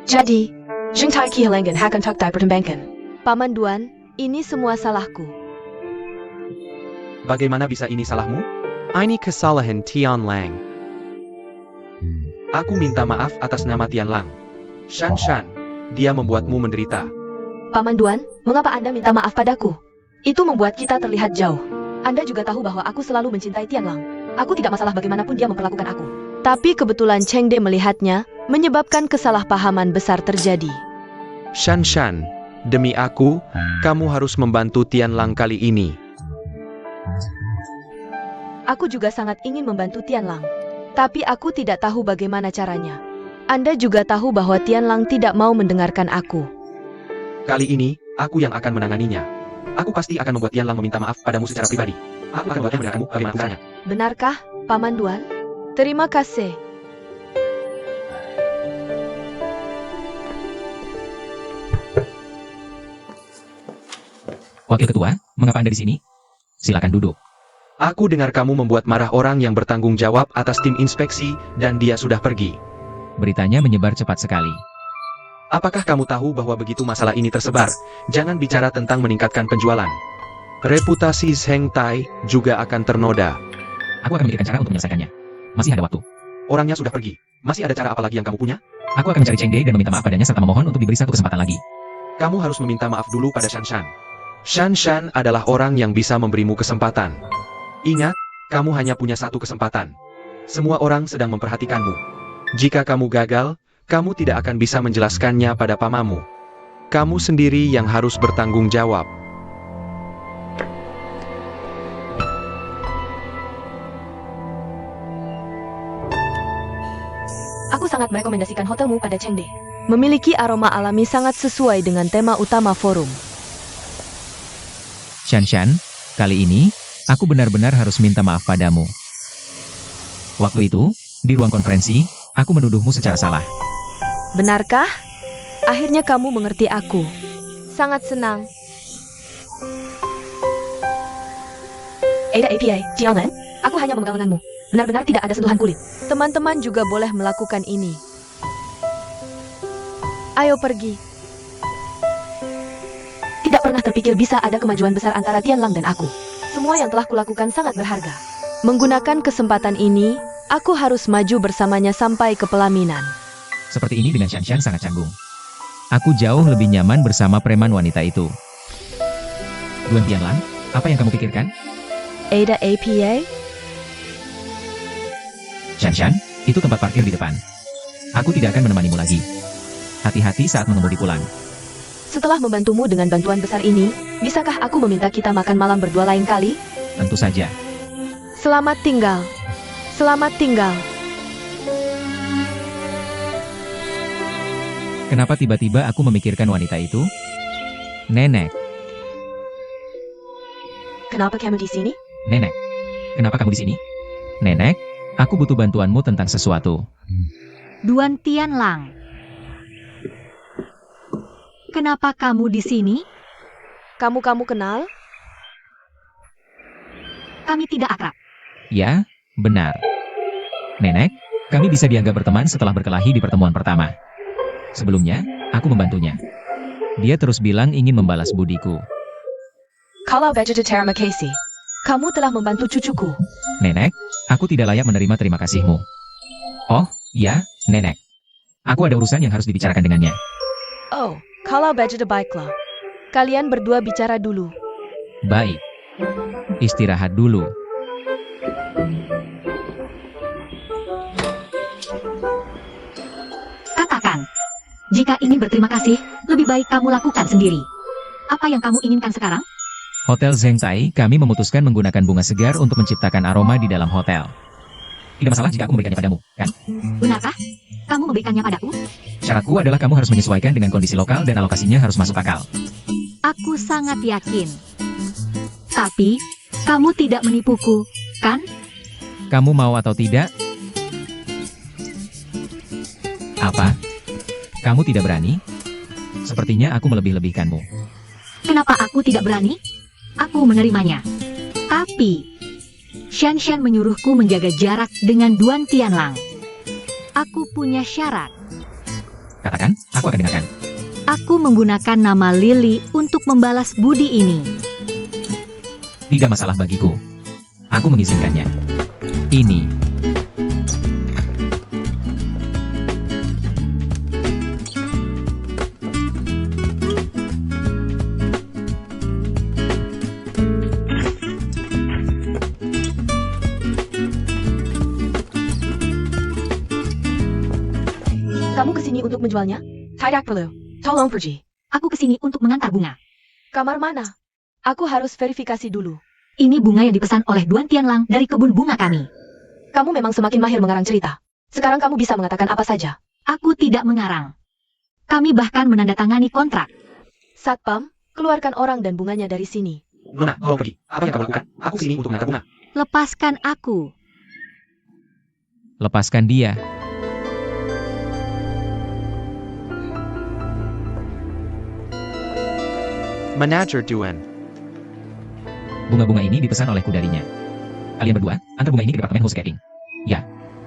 Jadi, Jingtai kehilangan hak untuk dipertimbangkan.
Paman Duan, ini semua salahku.
Bagaimana bisa ini salahmu? Ini kesalahan Tianlang. Aku minta maaf atas nama Tianlang. Shan, dia membuatmu menderita.
Paman Duan, mengapa Anda minta maaf padaku? Itu membuat kita terlihat jauh. Anda juga tahu bahwa aku selalu mencintai Tianlang. Aku tidak masalah bagaimanapun dia memperlakukan aku.
Tapi kebetulan Chengde melihatnya, menyebabkan kesalahpahaman besar terjadi.
Shan, demi aku, kamu harus membantu Tianlang kali ini.
Aku juga sangat ingin membantu Tianlang. Tapi aku tidak tahu bagaimana caranya. Anda juga tahu bahwa Tianlang tidak mau mendengarkan aku.
Kali ini, aku yang akan menanganinya. Aku pasti akan membuat Tianlang meminta maaf padamu secara pribadi. Aku akan membuatnya mendengarkanmu bagaimana caranya.
Benarkah, Paman Duan? Terima kasih.
Wakil Ketua, mengapa Anda di sini? Silakan duduk.
Aku dengar kamu membuat marah orang yang bertanggung jawab atas tim inspeksi, dan dia sudah pergi.
Beritanya menyebar cepat sekali.
Apakah kamu tahu bahwa begitu masalah ini tersebar, jangan bicara tentang meningkatkan penjualan. Reputasi Zheng Tai juga akan ternoda.
Aku akan memikirkan cara untuk menyelesaikannya. Masih ada waktu.
Orangnya sudah pergi. Masih ada cara apa lagi yang kamu punya?
Aku akan mencari Chengde dan meminta maaf padanya serta memohon untuk diberi satu kesempatan lagi.
Kamu harus meminta maaf dulu pada Shan. Shan adalah orang yang bisa memberimu kesempatan. Ingat, kamu hanya punya satu kesempatan. Semua orang sedang memperhatikanmu. Jika kamu gagal, kamu tidak akan bisa menjelaskannya pada pamamu. Kamu sendiri yang harus bertanggung jawab.
Aku sangat merekomendasikan hotelmu pada Chengde.
Memiliki aroma alami sangat sesuai dengan tema utama forum.
Shan, kali ini, aku benar-benar harus minta maaf padamu. Waktu itu, di ruang konferensi, aku menuduhmu secara salah.
Benarkah? Akhirnya kamu mengerti aku. Sangat senang.
Ada APA, Tianlang, aku hanya memegang lenganmu. Benar-benar tidak ada sentuhan kulit.
Teman-teman juga boleh melakukan ini. Ayo pergi.
Tidak pernah terpikir bisa ada kemajuan besar antara Tianlang dan aku. Semua yang telah kulakukan sangat berharga.
Menggunakan kesempatan ini, aku harus maju bersamanya sampai ke pelaminan.
Seperti ini dengan Shan sangat canggung. Aku jauh lebih nyaman bersama preman wanita itu. Duan Tianlang, apa yang kamu pikirkan?
Ada APA?
Shan, itu tempat parkir di depan. Aku tidak akan menemanimu lagi. Hati-hati saat mengemudi pulang.
Setelah membantumu dengan bantuan besar ini, bisakah aku meminta kita makan malam berdua lain kali?
Tentu saja.
Selamat tinggal. Selamat tinggal.
Kenapa tiba-tiba aku memikirkan wanita itu? Nenek,
Kenapa kamu di sini?
Nenek. Kenapa kamu di sini? Nenek, aku butuh bantuanmu tentang sesuatu.
Duan Tianlang. Kenapa kamu di sini?
Kamu kenal?
Kami tidak akrab.
Ya, benar. Nenek, kami bisa dianggap berteman setelah berkelahi di pertemuan pertama. Sebelumnya, aku membantunya. Dia terus bilang ingin membalas budiku.
Kalau begitu terima kasih. Kamu telah membantu cucuku.
Nenek, aku tidak layak menerima terima kasihmu. Oh, ya, Nenek. Aku ada urusan yang harus dibicarakan dengannya.
Oh, kalau begitu baiklah. Kalian berdua bicara dulu.
Baik. Istirahat dulu.
Katakan, jika ingin berterima kasih, lebih baik kamu lakukan sendiri. Apa yang kamu inginkan sekarang?
Hotel Zhengtai, kami memutuskan menggunakan bunga segar untuk menciptakan aroma di dalam hotel. Tidak masalah jika aku memberikannya padamu, kan?
Benarkah? Kamu memberikannya padaku?
Syaratku adalah kamu harus menyesuaikan dengan kondisi lokal dan alokasinya harus masuk akal.
Aku sangat yakin. Tapi, kamu tidak menipuku, kan?
Kamu mau atau tidak? Apa? Kamu tidak berani? Sepertinya aku melebih-lebihkanmu.
Kenapa aku tidak berani? Aku menerimanya. Tapi, Shan Shan menyuruhku menjaga jarak dengan Duan Tianlang. Aku punya syarat.
Katakan, aku akan dengarkan.
Aku menggunakan nama Lily untuk membalas budi ini.
Tidak masalah bagiku. Aku mengizinkannya. Ini.
Kamu kesini untuk menjualnya? Tidak perlu. Tolong pergi.
Aku kesini untuk mengantar bunga.
Kamar mana? Aku harus verifikasi dulu.
Ini bunga yang dipesan oleh Duan Tianlang dari kebun bunga kami.
Kamu memang semakin mahir mengarang cerita. Sekarang kamu bisa mengatakan apa saja.
Aku tidak mengarang. Kami bahkan menandatangani kontrak.
Satpam, keluarkan orang dan bunganya dari sini.
Nona, tolong pergi. Apa yang kamu lakukan? Aku sini untuk mengantar bunga.
Lepaskan aku.
Lepaskan dia.
Manager Duan.
Bunga-bunga ini dipesan olehku darinya. Kalian berdua, antar bunga ini ke departemen housekeeping. Ya,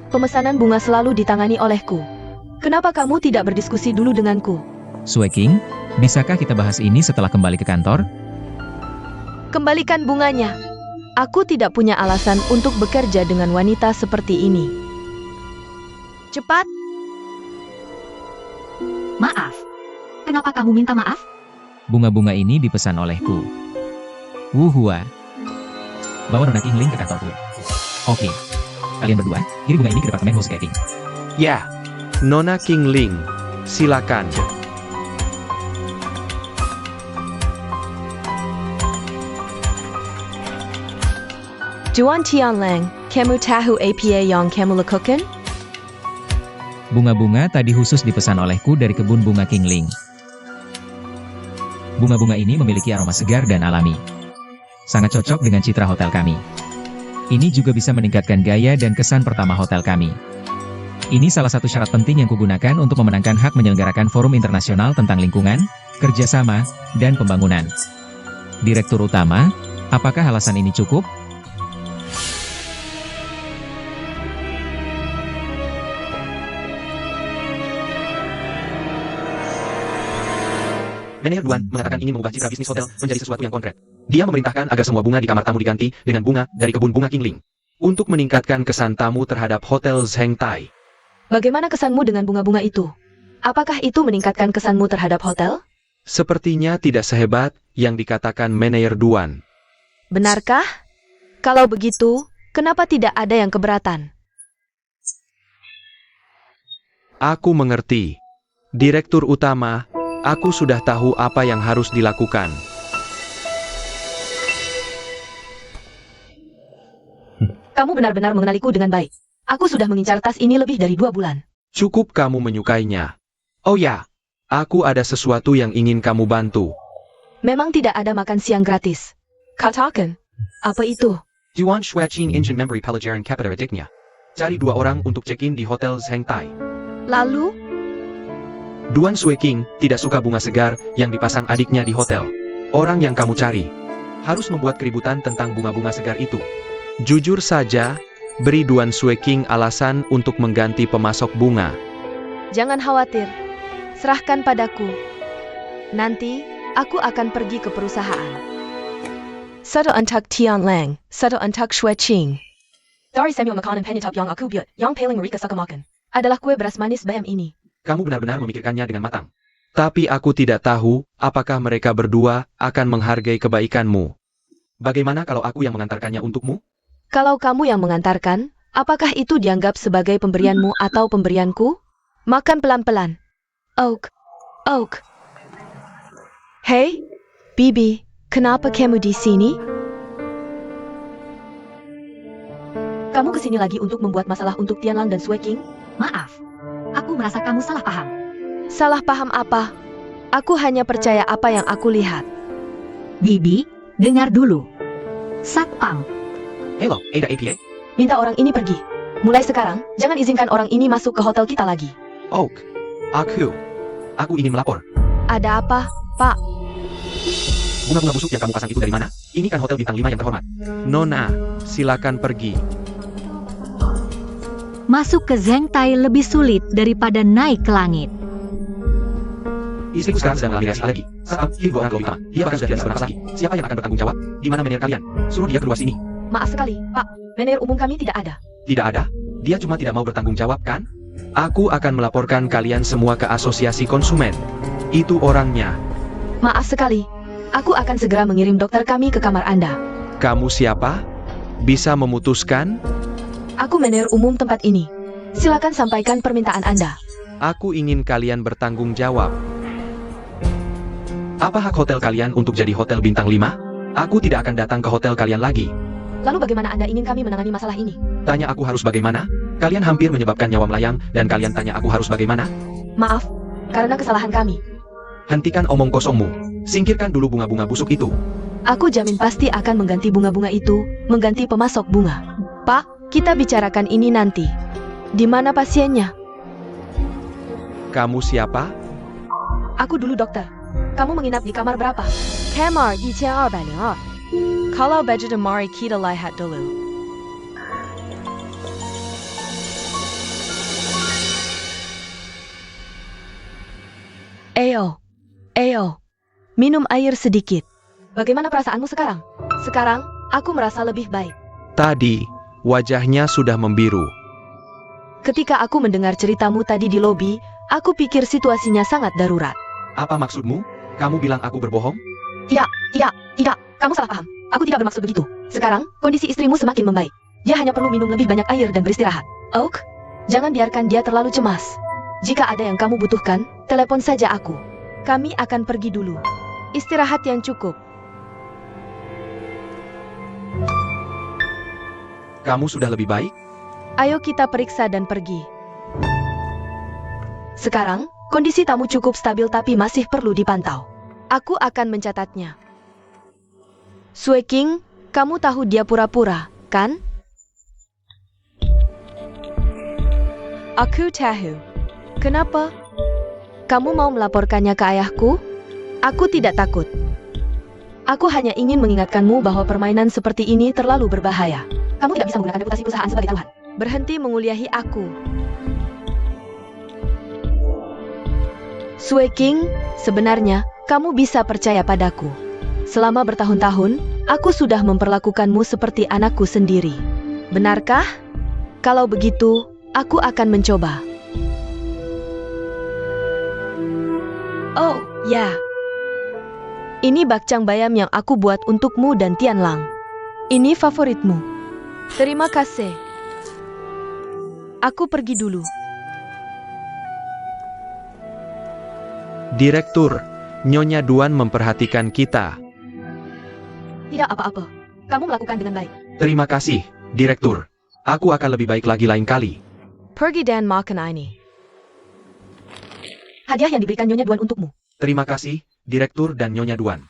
Pemesanan bunga selalu ditangani olehku. Kenapa kamu tidak berdiskusi dulu denganku?
Sue King, bisakah kita bahas ini setelah kembali ke kantor?
Kembalikan bunganya. Aku tidak punya alasan untuk bekerja dengan wanita seperti ini. Cepat.
Maaf. Kenapa kamu minta maaf?
Bunga-bunga ini dipesan olehku. Wuhua. Bawa Nona King Ling ke kantorku. Oke. Kalian berdua, kirim bunga ini ke departemen housekeeping.
Ya. Nona King Ling. Silakan.
Duan Tianlang, kamu tahu apa yang kamu lakukan?
Bunga-bunga tadi khusus dipesan olehku dari kebun bunga King Ling. Bunga-bunga ini memiliki aroma segar dan alami. Sangat cocok dengan citra hotel kami. Ini juga bisa meningkatkan gaya dan kesan pertama hotel kami. Ini salah satu syarat penting yang kugunakan untuk memenangkan hak menyelenggarakan forum internasional tentang lingkungan, kerjasama, dan pembangunan. Direktur Utama, apakah alasan ini cukup?
Manajer Duan mengatakan ingin mengubah citra bisnis hotel menjadi sesuatu yang konkret. Dia memerintahkan agar semua bunga di kamar tamu diganti dengan bunga dari kebun bunga King Ling. Untuk meningkatkan kesan tamu terhadap Hotel Zhengtai.
Bagaimana kesanmu dengan bunga-bunga itu? Apakah itu meningkatkan kesanmu terhadap hotel?
Sepertinya tidak sehebat yang dikatakan Manajer Duan.
Benarkah? Kalau begitu, kenapa tidak ada yang keberatan?
Aku mengerti. Direktur Utama, aku sudah tahu apa yang harus dilakukan.
Kamu benar-benar mengenaliku dengan baik. Aku sudah mengincar tas ini lebih dari 2 bulan.
Cukup kamu menyukainya. Oh ya, aku ada sesuatu yang ingin kamu bantu.
Memang tidak ada makan siang gratis. Katakan, apa itu?
Duan Shuaqing Engine Memory Pelajaran Capita Adiknya. Cari 2 orang untuk check-in di Hotel Zhengtai.
Lalu,
Duan Shuaqing tidak suka bunga segar yang dipasang adiknya di hotel. Orang yang kamu cari harus membuat keributan tentang bunga-bunga segar itu. Jujur saja, beri Duan Shuaqing alasan untuk mengganti pemasok bunga.
jangan khawatir. Serahkan padaku. Nanti, aku akan pergi ke perusahaan. Satu untuk Tianlang, satu untuk Shuaqing. Dari Samuel makanan penyetop yang aku buat, yang paling mereka suka makan, adalah kue beras manis bayam ini.
Kamu benar-benar memikirkannya dengan matang. Tapi aku tidak tahu apakah mereka berdua akan menghargai kebaikanmu. Bagaimana kalau aku yang mengantarkannya untukmu?
Kalau kamu yang mengantarkan, apakah itu dianggap sebagai pemberianmu atau pemberianku? Makan pelan-pelan. Oak. Oak. Hei, Bibi, kenapa kamu di sini?
Kamu kesini lagi untuk membuat masalah untuk Tianlang dan Sui King? Maaf, aku merasa kamu salah paham.
Salah paham apa? Aku hanya percaya apa yang aku lihat.
Bibi, dengar dulu. Satpam,
Hello, Ada APA.
Minta orang ini pergi. Mulai sekarang, jangan izinkan orang ini masuk ke hotel kita lagi.
Oak. Aku ingin melapor.
Ada apa, Pak?
Bunga-bunga busuk yang kamu pasang itu dari mana? Ini kan hotel bintang 5 yang terhormat. Nona, silakan pergi.
masuk ke Zhengtai lebih sulit daripada naik ke langit.
Istriku sekarang sedang mengalami reaksi alergi. Saat kirim 2 orang ke lobi utama, dia bahkan sudah tidak bisa bernapas lagi. Siapa yang akan bertanggung jawab? Di mana manajer kalian? Suruh dia keluar sini.
Maaf sekali, Pak. Manajer umum kami tidak ada.
Tidak ada? Dia cuma tidak mau bertanggung jawab, kan? Aku akan melaporkan kalian semua ke asosiasi konsumen. Itu orangnya.
Maaf sekali. Aku akan segera mengirim dokter kami ke kamar Anda.
Kamu siapa? Bisa memutuskan?
Aku manajer umum tempat ini. Silakan sampaikan permintaan Anda.
Aku ingin kalian bertanggung jawab. Apa hak hotel kalian untuk jadi hotel bintang 5? Aku tidak akan datang ke hotel kalian lagi.
Lalu bagaimana Anda ingin kami menangani masalah ini?
Tanya aku harus bagaimana? Kalian hampir menyebabkan nyawa melayang, dan kalian tanya aku harus bagaimana?
Maaf, karena kesalahan kami.
Hentikan omong kosongmu. Singkirkan dulu bunga-bunga busuk itu.
Aku jamin pasti akan mengganti bunga-bunga itu, mengganti pemasok bunga. Pak, kita bicarakan ini nanti. Di mana pasiennya?
Kamu siapa?
Aku dulu dokter. Kamu menginap di kamar berapa? Kamar 1202. Kalau budget mari kita lihat dulu. Ayo. Minum air sedikit. Bagaimana perasaanmu sekarang? Sekarang, aku merasa lebih baik.
Tadi, wajahnya sudah membiru.
Ketika aku mendengar ceritamu tadi di lobi, aku pikir situasinya sangat darurat.
Apa maksudmu? Kamu bilang aku berbohong?
Tidak. Kamu salah paham. Aku tidak bermaksud begitu. Sekarang, kondisi istrimu semakin membaik. Dia hanya perlu minum lebih banyak air dan beristirahat. Oak, jangan biarkan dia terlalu cemas. Jika ada yang kamu butuhkan, telepon saja aku. Kami akan pergi dulu. Istirahat yang cukup.
Kamu sudah lebih baik?
Ayo kita periksa dan pergi. Sekarang, kondisi tamu cukup stabil tapi masih perlu dipantau. Aku akan mencatatnya. Sui King, kamu tahu dia pura-pura, kan? Aku tahu. Kenapa? Kamu mau melaporkannya ke ayahku? Aku tidak takut. Aku hanya ingin mengingatkanmu bahwa permainan seperti ini terlalu berbahaya. Kamu tidak bisa menggunakan reputasi perusahaan sebagai taruhan. Berhenti menguliahi aku. Sui King, sebenarnya, kamu bisa percaya padaku. Selama bertahun-tahun, aku sudah memperlakukanmu seperti anakku sendiri. Benarkah? Kalau begitu, aku akan mencoba. Oh, ya. Ini bakcang bayam yang aku buat untukmu dan Tianlang. Ini favoritmu. Terima kasih. Aku pergi dulu.
Direktur, Nyonya Duan memperhatikan kita.
Tidak apa-apa. Kamu melakukan dengan baik.
Terima kasih, Direktur. Aku akan lebih baik lagi lain kali.
Pergi dan makan ini. Hadiah yang diberikan Nyonya Duan untukmu.
Terima kasih, Direktur dan Nyonya Duan.